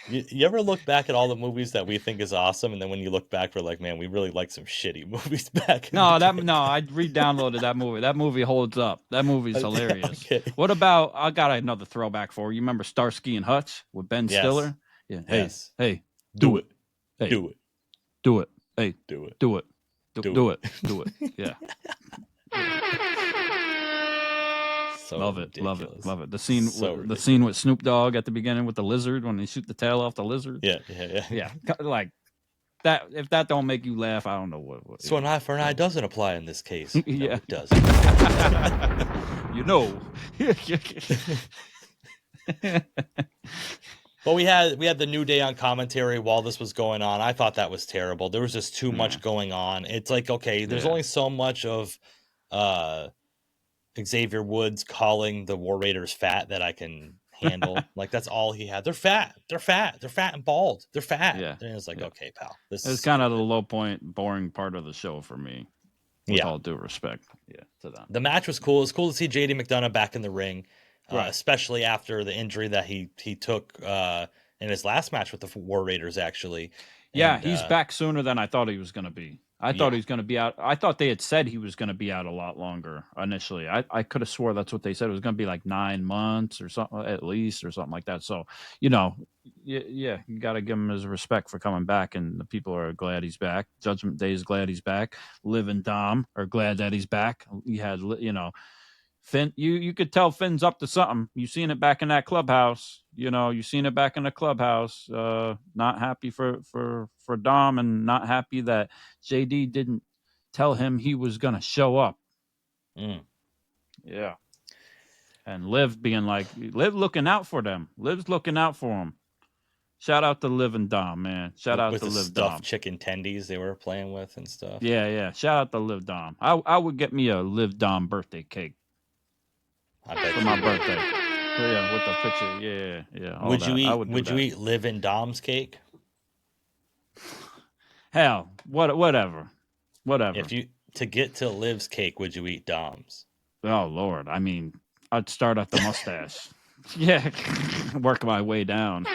You ever look back at all the movies that we think is awesome, and then when you look back, we're like, man, we really like some shitty movies back. I re-downloaded that movie. That movie holds up. That movie's hilarious. Okay. What about? I got another throwback for you. Remember Starsky and Hutch with Ben Stiller? Yeah. Hey, do it. Hey, do it. Do it. Hey, do it. Do it. Do it. Do it. Yeah. So love ridiculous. it. The scene with Snoop Dogg at the beginning with the lizard when they shoot the tail off the lizard. Yeah. Like that. If that don't make you laugh, I don't know what. So an eye for an eye doesn't apply in this case. Yeah, no, it does. But we had the New Day on commentary while this was going on. I thought that was terrible. There was just too much going on. It's like, okay, there's only so much of Xavier Woods calling the War Raiders fat that I can handle. Like that's all he had. They're fat and bald. They're fat. Yeah. And it's like, okay, pal. This It's is kind of the low point, boring part of the show for me. With all due respect, to them. The match was cool. It's cool to see JD McDonough back in the ring, Right. especially after the injury that he took in his last match with the War Raiders, actually. Yeah, And, he's back sooner than I thought he was going to be. I thought he was going to be out. I thought they had said he was going to be out a lot longer initially. I could have swore that's what they said. It was going to be like 9 months or something, at least, or something like that. So, you got to give him his respect for coming back, and the people are glad he's back. Judgment Day is glad he's back. Liv and Dom are glad that he's back. He had, Finn, you could tell Finn's up to something. You seen it back in that clubhouse. You seen it back in the clubhouse. Not happy for Dom, and not happy that JD didn't tell him he was gonna show up. Yeah. And Liv being like, Liv looking out for them. Liv's looking out for him. Shout out to Liv and Dom, man. Shout out to Liv Dom. Chicken tendies they were playing with and stuff. Yeah. Shout out to Liv Dom. I would get me a Liv Dom birthday cake. I bet for my birthday. Yeah, with the picture. Yeah. Would you eat Liv and Dom's cake? Hell, whatever. If you to get to Liv's cake, would you eat Dom's? Oh Lord, I mean, I'd start at the mustache. Yeah, work my way down.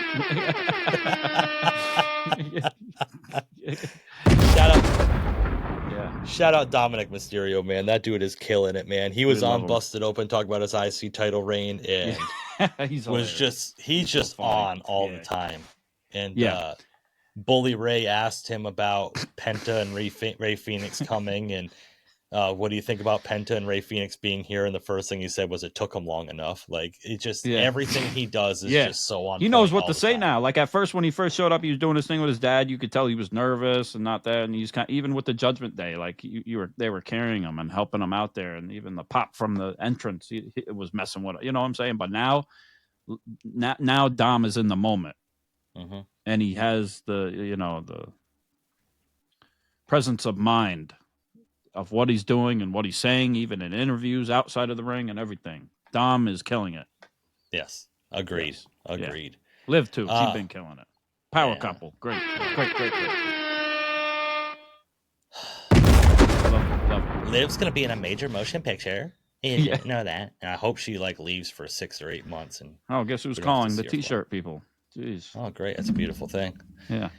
Shout out Dominic Mysterio, man. That dude is killing it, man. He was on Busted Open talking about his IC title reign, and he's just on all the time. And Bully Ray asked him about Penta and Ray Phoenix coming, and what do you think about Penta and Ray Phoenix being here? And the first thing he said was, "It took him long enough." Like it just everything he does is just so on. He knows what to say now. Like at first, when he first showed up, he was doing this thing with his dad. You could tell he was nervous and not that. And he's kind of, even with the Judgment Day, like they were carrying him and helping him out there. And even the pop from the entrance, it was messing with it. You know what I'm saying? But now Dom is in the moment, and he has the presence of mind of what he's doing and what he's saying, even in interviews outside of the ring and everything. Dom is killing it. Yes. Agreed. Yeah. Liv too. She's been killing it. Power couple. Great. Love it. Liv's going to be in a major motion picture. You didn't know that. And I hope she leaves for 6 or 8 months. And guess who's calling? The T-shirt people. Jeez. Oh, great. That's a beautiful thing. Yeah.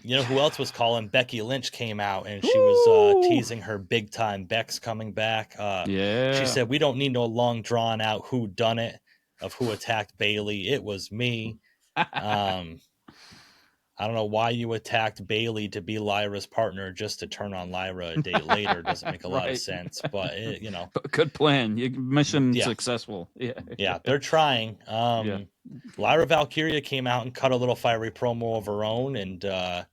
Who else was calling? Becky Lynch came out and she was teasing her big time Beck's coming back. She said, "We don't need no long drawn out who done it of who attacked Bayley. It was me." I don't know why you attacked Bayley to be Lyra's partner just to turn on Lyra a day later. Doesn't make a lot of sense, but good plan. Mission successful. Yeah, they're trying. Lyra Valkyria came out and cut a little fiery promo of her own, and I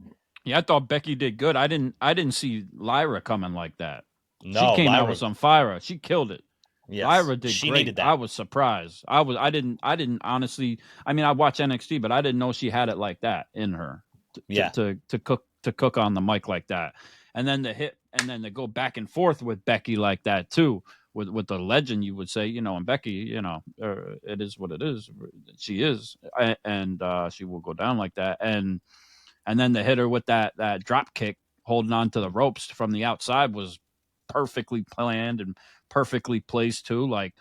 thought Becky did good. I didn't see Lyra coming like that. No, she came out with some fire. She killed it. Yes, Lyra did she great. Needed that. I was surprised. I didn't honestly. I mean, I watch NXT, but I didn't know she had it like that in her. To cook on the mic like that, and then to go back and forth with Becky like that too, with the legend, you would say, and Becky, it is what it is. She is, and she will go down like that, and then to hit her with that drop kick, holding on to the ropes from the outside was perfectly planned and perfectly placed too. Like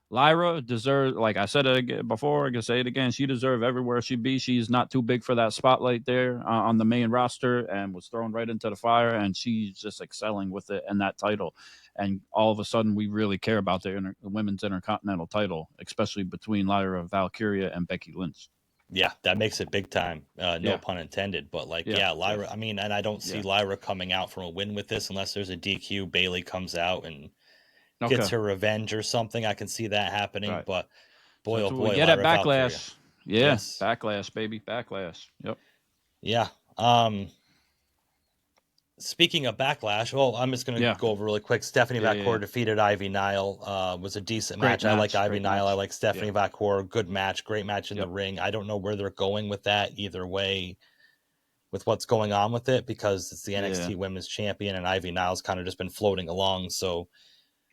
Lyra deserves, like I said it before, I can say it again, she deserves everywhere she be. She's not too big for that spotlight there on the main roster, and was thrown right into the fire, and she's just excelling with it and that title. And all of a sudden, we really care about the women's intercontinental title, especially between Lyra Valkyria and Becky Lynch. Yeah, that makes it big time. No pun intended. But Lyra, I mean, and I don't see Lyra coming out from a win with this unless there's a DQ. Bayley comes out and gets her revenge or something. I can see that happening. Right. But boy, we get at Backlash. Yes. Backlash, baby. Backlash. Yep. Yeah. Speaking of Backlash, I'm just going to go over really quick. Stephanie Vacour defeated Ivy Nile. Was a decent match. I like Ivy Nile. I like Stephanie Vacour. Good match. Great match in the ring. I don't know where they're going with that either way with what's going on with it, because it's the NXT Women's Champion and Ivy Nile's kind of just been floating along. So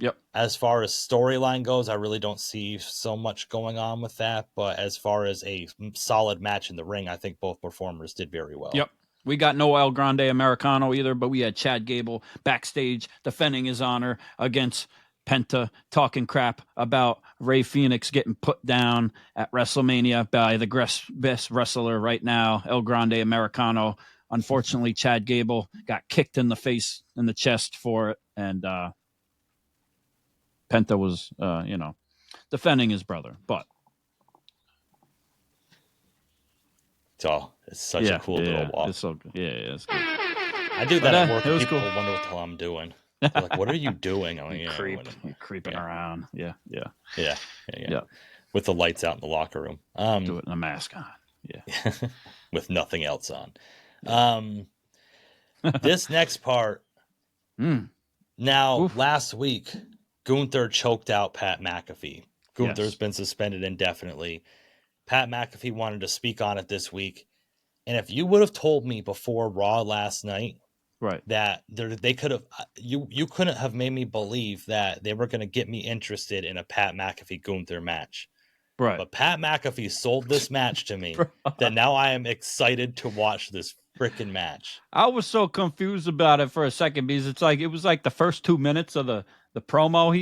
Yep. As far as storyline goes, I really don't see so much going on with that. But as far as a solid match in the ring, I think both performers did very well. Yep. We got no El Grande Americano either, but we had Chad Gable backstage defending his honor against Penta, talking crap about Rey Fenix getting put down at WrestleMania by the best wrestler right now, El Grande Americano. Unfortunately, Chad Gable got kicked in the face, in the chest for it, and Penta was, defending his brother. But it's such a cool little walk. It's so good. Yeah, it's good. I do that at work. It was People cool. wonder what the hell I'm doing. They're like, what are you doing? I'm like, You're creeping around. Yeah. With the lights out in the locker room. Do it in a mask on. Yeah. With nothing else on. This next part. Now, last week, Gunther choked out Pat McAfee. Gunther's been suspended indefinitely. Pat McAfee wanted to speak on it this week. And if you would have told me before Raw last night, right, that they could have, you couldn't have made me believe that they were going to get me interested in a Pat McAfee Gunther match. Right. But Pat McAfee sold this match to me that now I am excited to watch this freaking match. I was so confused about it for a second because it was like the first 2 minutes of the promo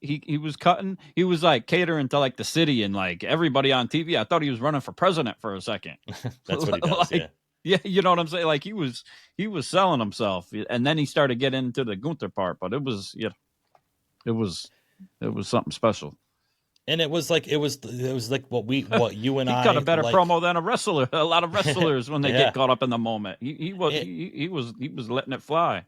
he was cutting. He was like catering to like the city and like everybody on TV. I thought he was running for president for a second. That's what he does. Yeah, you know what I'm saying? Like he was selling himself, and then he started getting into the Gunther part. But it was something special. And it was like what you and I got a better promo than a wrestler. A lot of wrestlers when they get caught up in the moment. He was letting it fly.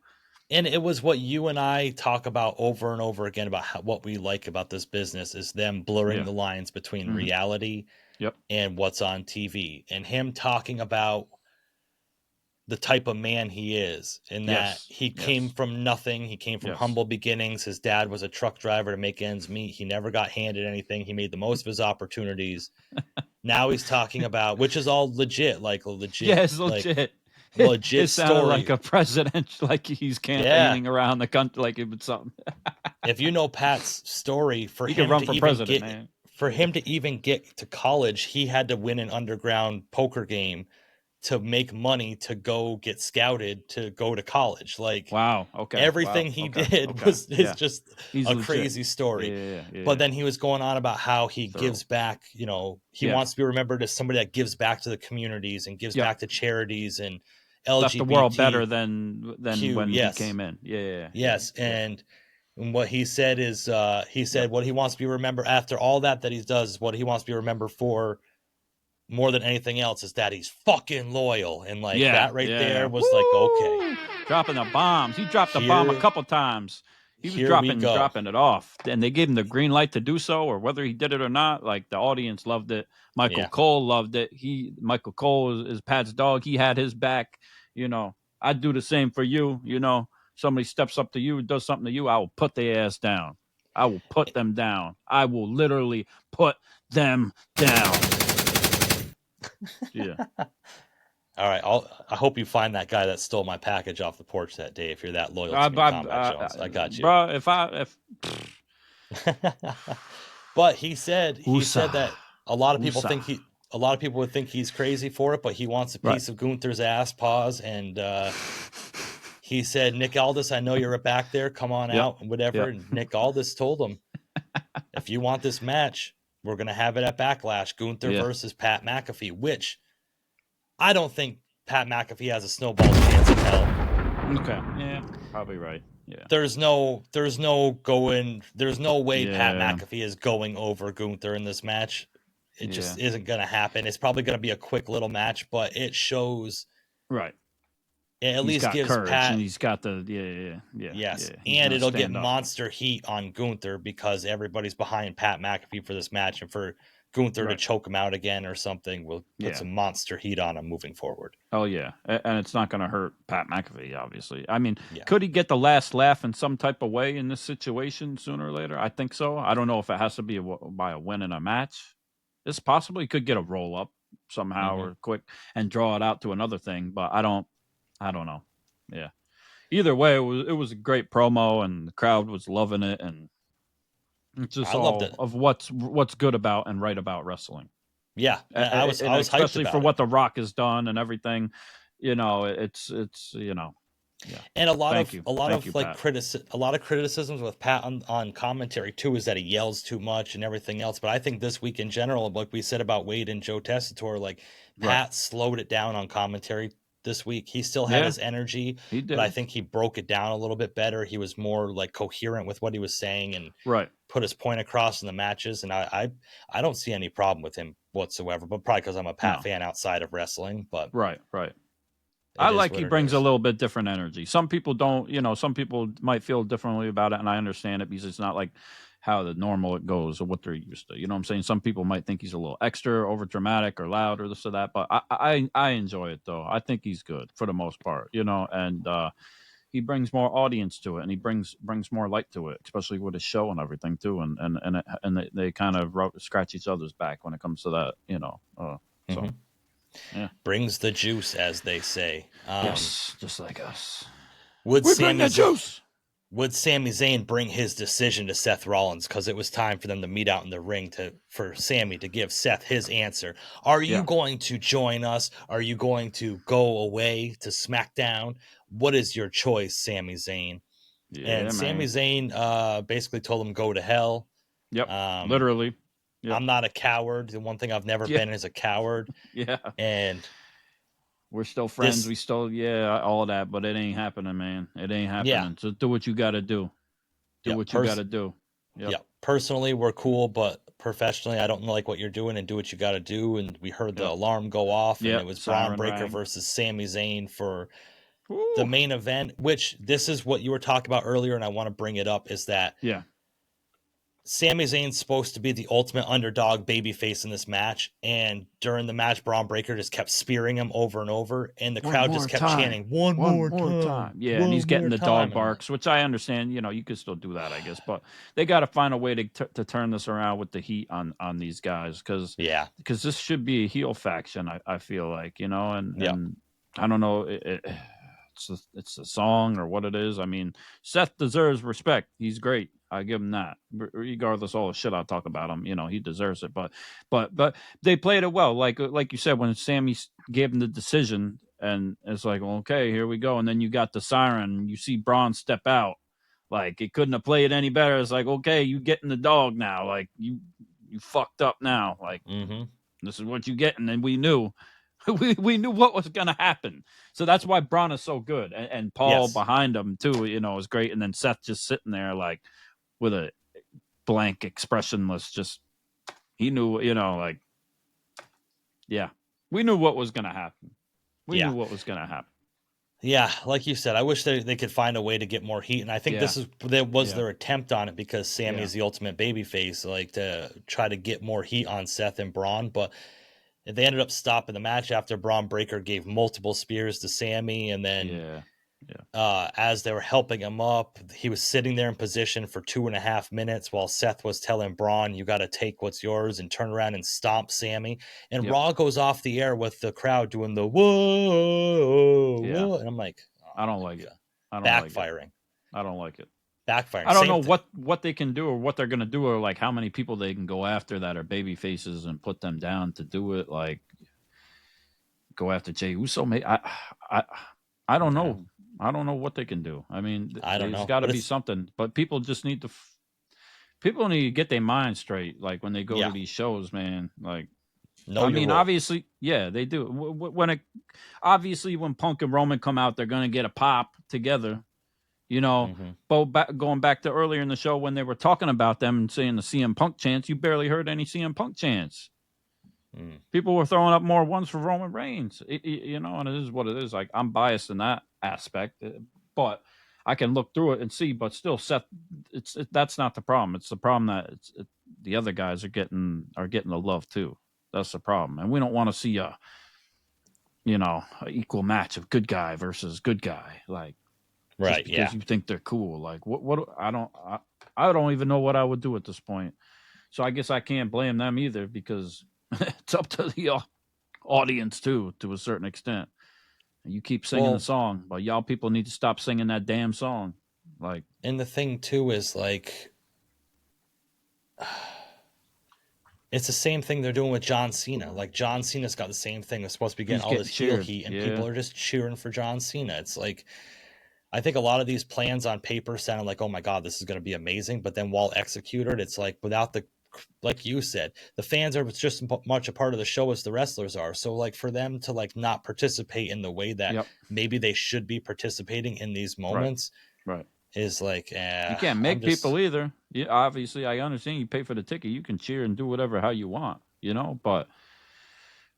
And it was what you and I talk about over and over again about what we like about this business is them blurring the lines between reality and what's on TV, and him talking about the type of man he is, and that he came from nothing. He came from humble beginnings. His dad was a truck driver to make ends meet. He never got handed anything. He made the most of his opportunities. Now he's talking about, which is all legit, like legit. Yeah, it's legit. Legit it story. Like a president, like he's campaigning around the country, like it was something. If you know Pat's story, for he him could run to for even president, get, man. For him to even get to college, he had to win an underground poker game to make money to go get scouted to go to college. Like, wow, okay, everything he did was just he's a legit. Crazy story. But then he was going on about how he gives back. You know, he wants to be remembered as somebody that gives back to the communities and gives back to charities and LGBT. Left the world better than when he came in. And what he said is, what he wants to be remembered after all that he does, what he wants to be remembered for more than anything else is that he's fucking loyal. And like that there was like, okay. Dropping the bombs. He dropped the bomb a couple times. He was dropping it off. And they gave him the green light to do so, or whether he did it or not. Like the audience loved it. Michael Cole loved it. Michael Cole is Pat's dog. He had his back. You know, I'd do the same for you. You know, somebody steps up to you, does something to you, I will put their ass down. I will put them down. I will literally put them down. Yeah. All right. I hope you find that guy that stole my package off the porch that day. If you're that loyal to me, Combat Jones, I got you, bro. But he said that a lot of people would think he's crazy for it, but he wants a piece of Gunther's ass paws. And he said, Nick Aldis, I know you're back there. Come on out and whatever. And Nick Aldis told him, if you want this match, we're going to have it at Backlash, Gunther versus Pat McAfee, which I don't think Pat McAfee has a snowball's chance in hell. Okay. Yeah, probably right. Yeah. There's no way Pat McAfee is going over Gunther in this match. It just isn't going to happen. It's probably going to be a quick little match, but it shows. Right. It at least gives Pat. And he's got the Yes, and it'll get monster heat on Gunther because everybody's behind Pat McAfee for this match, and for Gunther to choke him out again or something will put some monster heat on him moving forward. Oh yeah, and it's not going to hurt Pat McAfee, obviously. I mean, could he get the last laugh in some type of way in this situation sooner or later? I think so. I don't know if it has to be by a win in a match. It's possible he could get a roll up somehow or quick and draw it out to another thing, but I don't know. Yeah. either way, it was a great promo, and the crowd was loving it, and it's just I loved all it. of what's good about and right about wrestling. Yeah, I was hyped especially about for it. what The Rock has done and everything. It's yeah. And a lot Thank you, like Pat. a lot of criticisms with Pat on commentary too is that he yells too much and everything else. But I think this week in general, like we said about Wade and Joe Tessitore, like Right. Pat slowed it down on commentary this week. He still had Yeah, his energy, he but I did. think he broke it down a little bit better. He was more like coherent with what he was saying and Right. put his point across in the matches. And I don't see any problem with him whatsoever. But probably because I'm a Pat No. fan outside of wrestling. But Right. I it is like what he it brings a is. little bit different energy. Some people don't, some people might feel differently about it, and I understand it because it's not like how the normal it goes or what they're used to. You know what I'm saying? Some people might think he's a little extra, over dramatic or loud or this or that, but I enjoy it though. I think he's good for the most part, and he brings more audience to it, and he brings more light to it, especially with his show and everything too. And they kind of scratch each other's back when it comes to that, so. Mm-hmm. Yeah. Brings the juice, as they say. Yes, just like us. Would We bring the juice. Would Sami Zayn bring his decision to Seth Rollins because it was time for them to meet out in the ring for Sami to give Seth his answer? Are you going to join us? Are you going to go away to SmackDown? What is your choice, Sami Zayn? Yeah, And man. Sami Zayn basically told him go to hell. Yep. Literally. Yep. I'm not a coward. The one thing I've never been is a coward. Yeah. And we're still friends. We still, all that, but it ain't happening, man. It ain't happening. Yeah. So do what you got to do. What you got to do. Yep. Yeah. Personally, we're cool, but professionally, I don't like what you're doing and do what you got to do. And we heard the alarm go off, and it was Bron Breakker versus Sami Zayn for the main event, which this is what you were talking about earlier, and I want to bring it up, is that Sami Zayn's supposed to be the ultimate underdog babyface in this match, and during the match, Bron Breakker just kept spearing him over and over, and the crowd just kept chanting, one more time. Yeah, and he's getting the dog barks, which I understand. You could still do that, I guess, but they got to find a way to turn this around with the heat on these guys, because this should be a heel faction. I feel like, and I don't know. It's a song or what it is. I mean, Seth deserves respect. He's great. I give him that, regardless of all the shit I talk about him. He deserves it. But they played it well. Like you said, when Sami gave him the decision, and it's like, well, okay, here we go. And then you got the siren. You see Braun step out. Like, it couldn't have played any better. It's like, okay, you getting the dog now. Like, you fucked up now. Like, this is what you get. And then we knew. We knew what was going to happen. So that's why Braun is so good. And Paul behind him, too, is great. And then Seth just sitting there, like, with a blank, expressionless, just, he knew, we knew what was going to happen. We knew what was going to happen. Yeah, like you said, I wish they could find a way to get more heat, and I think that was their attempt on it, because Sami is the ultimate babyface, like, to try to get more heat on Seth and Braun, but they ended up stopping the match after Bron Breakker gave multiple spears to Sami, and then as they were helping him up, he was sitting there in position for 2.5 minutes while Seth was telling Braun, you got to take what's yours, and turn around and stomp Sami. And Raw goes off the air with the crowd doing the whoa, whoa. And I'm like, I don't like it. Backfiring. I don't like it. Backfiring. I don't know what they can do, or what they're going to do, or like how many people they can go after that are baby faces and put them down to do it. Like, go after Jey Uso. I don't know. I don't know what they can do. I mean, there's got to be something. But people just need to. People need to get their mind straight. Like, when they go to these shows, man. Like, obviously, they do. Obviously, when Punk and Roman come out, they're going to get a pop together. But going back to earlier in the show when they were talking about them and saying the CM Punk chants, you barely heard any CM Punk chants. People were throwing up more ones for Roman Reigns, and it is what it is. Like, I'm biased in that aspect, but I can look through it and see. But still, Seth, that's not the problem. It's the problem that the other guys are getting the love too. That's the problem, and we don't want to see a equal match of good guy versus good guy, like. Right, because you think they're cool. Like, what I don't even know what I would do at this point. So I guess I can't blame them either, because it's up to the audience too, to a certain extent. You keep singing the song, but y'all people need to stop singing that damn song. Like, and the thing too is like, it's the same thing they're doing with John Cena. Like John Cena's got the same thing. They're supposed to be getting all this heel heat, and people are just cheering for John Cena. It's like, I think a lot of these plans on paper sounded like, oh my God, this is going to be amazing. But then while executed, it's like without the, like you said, the fans are just as much a part of the show as the wrestlers are. So like for them to like not participate in the way that maybe they should be participating in these moments, right. is like, you can't make people either. Yeah, obviously, I understand you pay for the ticket. You can cheer and do whatever how you want, you know. But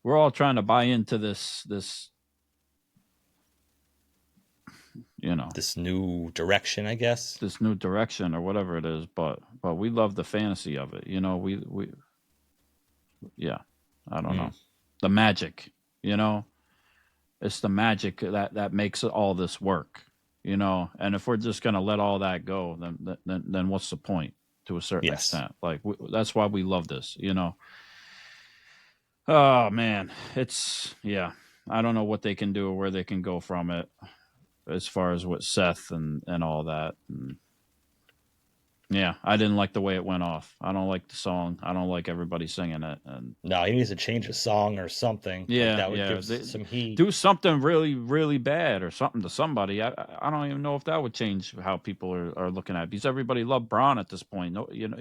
we're all trying to buy into this, you know, this new direction, I guess. This new direction or whatever it is. But we love the fantasy of it, you know. We yeah, I don't know, the magic, you know. It's the magic that makes all this work. You know, and if we're just going to let all that go, then what's the point to a certain extent? Like, that's why we love this, you know? Oh, man. I don't know what they can do or where they can go from it as far as with Seth and all that. And yeah, I didn't like the way it went off. I don't like the song. I don't like everybody singing it. And no, he needs to change a song or something. Yeah, like that would give some heat. Do something really, really bad or something to somebody. I don't even know if that would change how people are looking at it, because everybody loved Bron at this point. No, you know,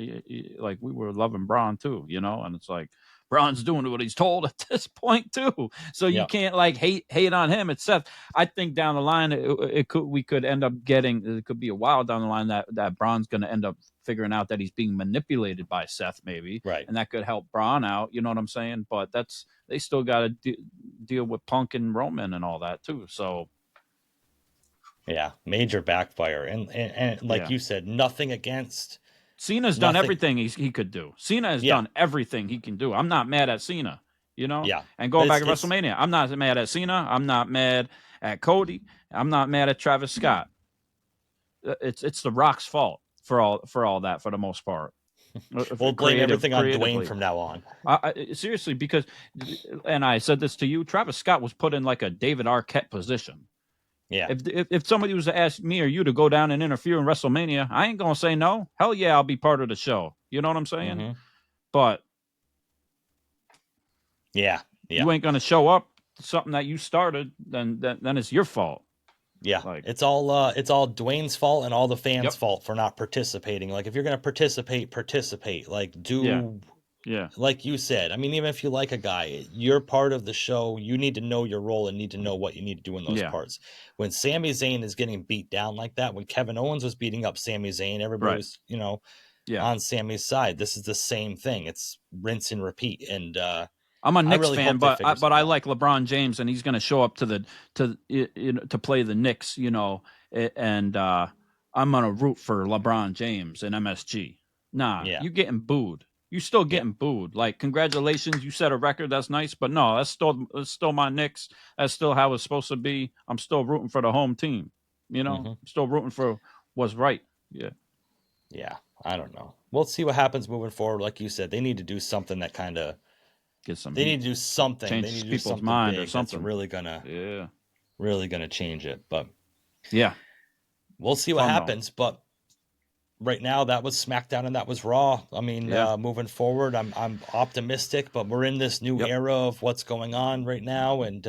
like we were loving Bron too, you know, and it's like Bron's doing what he's told at this point too. So you can't like hate on him. It's Seth. I think down the line we could end up getting, it could be a while down the line that Bron's going to end up figuring out that he's being manipulated by Seth, maybe, right? And that could help Bron out. You know what I'm saying? But they still got to deal with Punk and Roman and all that too. So yeah, major backfire, and like you said, nothing against. Cena's done everything he could do. Cena has done everything he can do. I'm not mad at Cena, you know? Yeah. And going back to WrestleMania, I'm not mad at Cena. I'm not mad at Cody. I'm not mad at Travis Scott. It's The Rock's fault for all that, for the most part. We'll blame everything on Dwayne from now on. Seriously, because, and I said this to you, Travis Scott was put in like a David Arquette position. Yeah. If somebody was to ask me or you to go down and interfere in WrestleMania, I ain't gonna say no. Hell yeah, I'll be part of the show. You know what I'm saying? Mm-hmm. But yeah, you ain't gonna show up to something that you started, then it's your fault. Yeah, like, it's all Dwayne's fault and all the fans' fault for not participating. Like, if you're gonna participate. Like, do. Yeah. Like you said, I mean, even if you like a guy, you're part of the show. You need to know your role and need to know what you need to do in those parts. When Sami Zayn is getting beat down like that, when Kevin Owens was beating up Sami Zayn, everybody was, you know, on Sami's side. This is the same thing. It's rinse and repeat. And I'm a Knicks fan, but I like LeBron James, and he's going to show up to play the Knicks, you know, and I'm going to root for LeBron James and MSG. Nah, you're getting booed. You still getting booed. Like, congratulations, you set a record. That's nice, but no, that's still my Knicks. That's still how it's supposed to be. I'm still rooting for the home team. You know, I'm still rooting for what's right. Yeah. Yeah, I don't know. We'll see what happens moving forward. Like you said, they need to do something that kind of get some. They need to do something. Change they need to people's do something mind big or something. That's really gonna change it. But yeah, we'll see what happens. But right now, that was SmackDown and that was Raw. I mean, moving forward, I'm optimistic, but we're in this new era of what's going on right now, and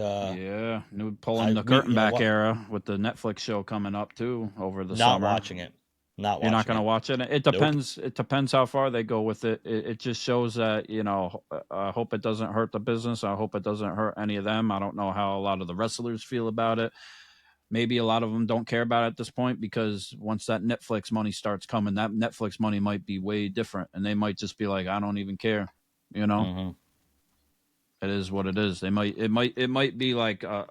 new pulling the curtain back era with the Netflix show coming up too over the summer. Not watching it. You're not going to watch it. It depends. Nope. It depends how far they go with it. It just shows that, you know, I hope it doesn't hurt the business. I hope it doesn't hurt any of them. I don't know how a lot of the wrestlers feel about it. Maybe a lot of them don't care about it at this point, because once that Netflix money starts coming, that Netflix money might be way different, and they might just be like, I don't even care. You know, It is what it is. It might be like a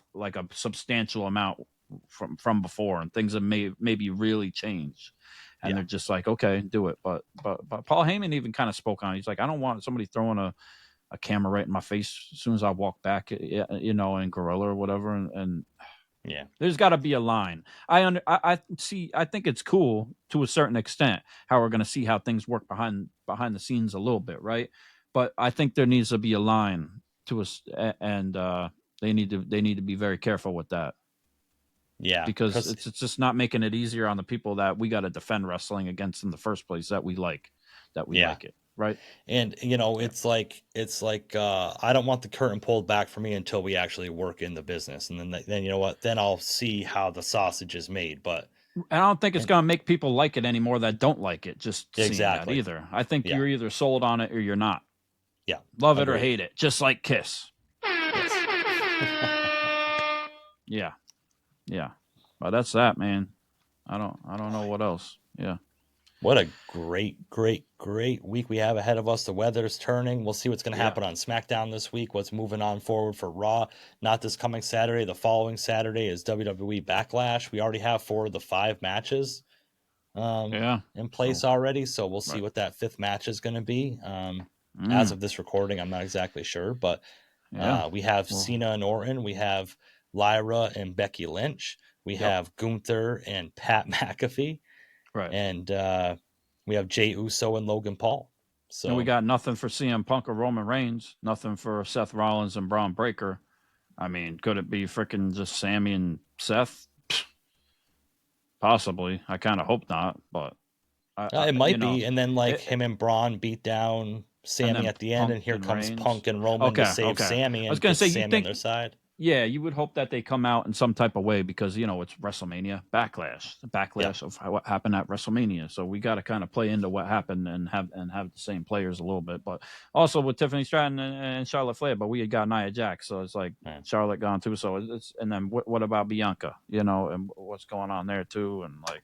substantial amount from before, and things have maybe really changed. And they're just like, okay, do it. But Paul Heyman even kind of spoke on it. He's like, I don't want somebody throwing a camera right in my face as soon as I walk back, you know, in Gorilla or whatever. And there's got to be a line. I think it's cool to a certain extent how we're going to see how things work behind the scenes a little bit, right? But I think there needs to be a line to us, and They need to be very careful with that. Yeah, because it's just not making it easier on the people that we got to defend wrestling against in the first place that we like it, right? And it's like I don't want the curtain pulled back for me until we actually work in the business, and then you know what? Then I'll see how the sausage is made. But I don't think it's going to make people like it anymore that don't like it. Just seeing exactly that either. I think you're either sold on it or you're not. Yeah, love it or hate it, just like Kiss. Yes. Yeah. But that's that, man. I don't know what else. Yeah. What a great week we have ahead of us. The weather's turning. We'll see what's going to happen on SmackDown this week. What's moving on forward for Raw. Not this coming Saturday. The following Saturday is WWE Backlash. We already have 4 of the 5 matches in place already. So we'll see what that 5th match is going to be. As of this recording, I'm not exactly sure. But we have Cena and Orton. We have Lyra and Becky Lynch. We have Gunther and Pat McAfee. Right. And we have Jey Uso and Logan Paul. So and we got nothing for CM Punk or Roman Reigns. Nothing for Seth Rollins and Bron Breakker. I mean, could it be freaking just Sami and Seth? Possibly. I kind of hope not, but it might be. And then him and Braun beat down Sami at the end, and here comes Reigns. Punk and Roman to save Sami. And I was going to say, Sami on their side. Yeah, you would hope that they come out in some type of way because it's WrestleMania Backlash, the backlash of what happened at WrestleMania. So we got to kind of play into what happened and have the same players a little bit. But also with Tiffany Stratton and Charlotte Flair, but we had got Nia Jax, so it's like Charlotte gone too. So it's and then what about Bianca? And what's going on there too, and like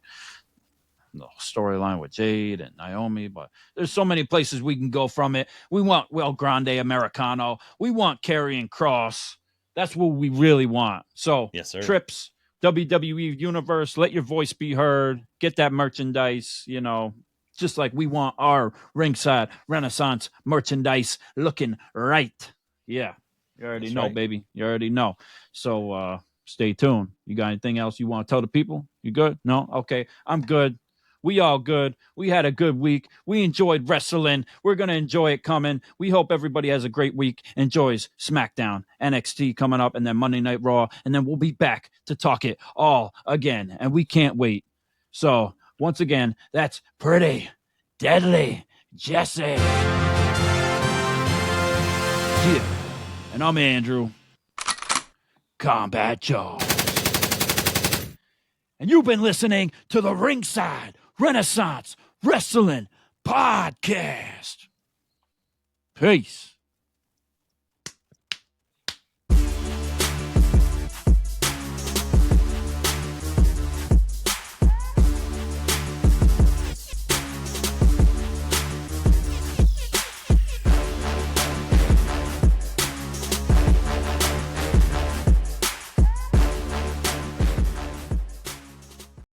the storyline with Jade and Naomi, but there's so many places we can go from it. We want El Grande Americano. We want Karrion Kross. That's what we really want. So, yes, sir. Trips, WWE Universe, let your voice be heard. Get that merchandise, just like we want our Ringside Renaissance merchandise looking right. Yeah, you already know, baby. You already know. So, stay tuned. You got anything else you want to tell the people? You good? No? Okay, I'm good. We all good. We had a good week. We enjoyed wrestling. We're going to enjoy it coming. We hope everybody has a great week, enjoys SmackDown, NXT coming up, and then Monday Night Raw. And then we'll be back to talk it all again. And we can't wait. So, once again, that's Pretty Deadly Jesse. Yeah. And I'm Andrew. Combat Jones. And you've been listening to the Ringside Renaissance Wrestling Podcast. Peace.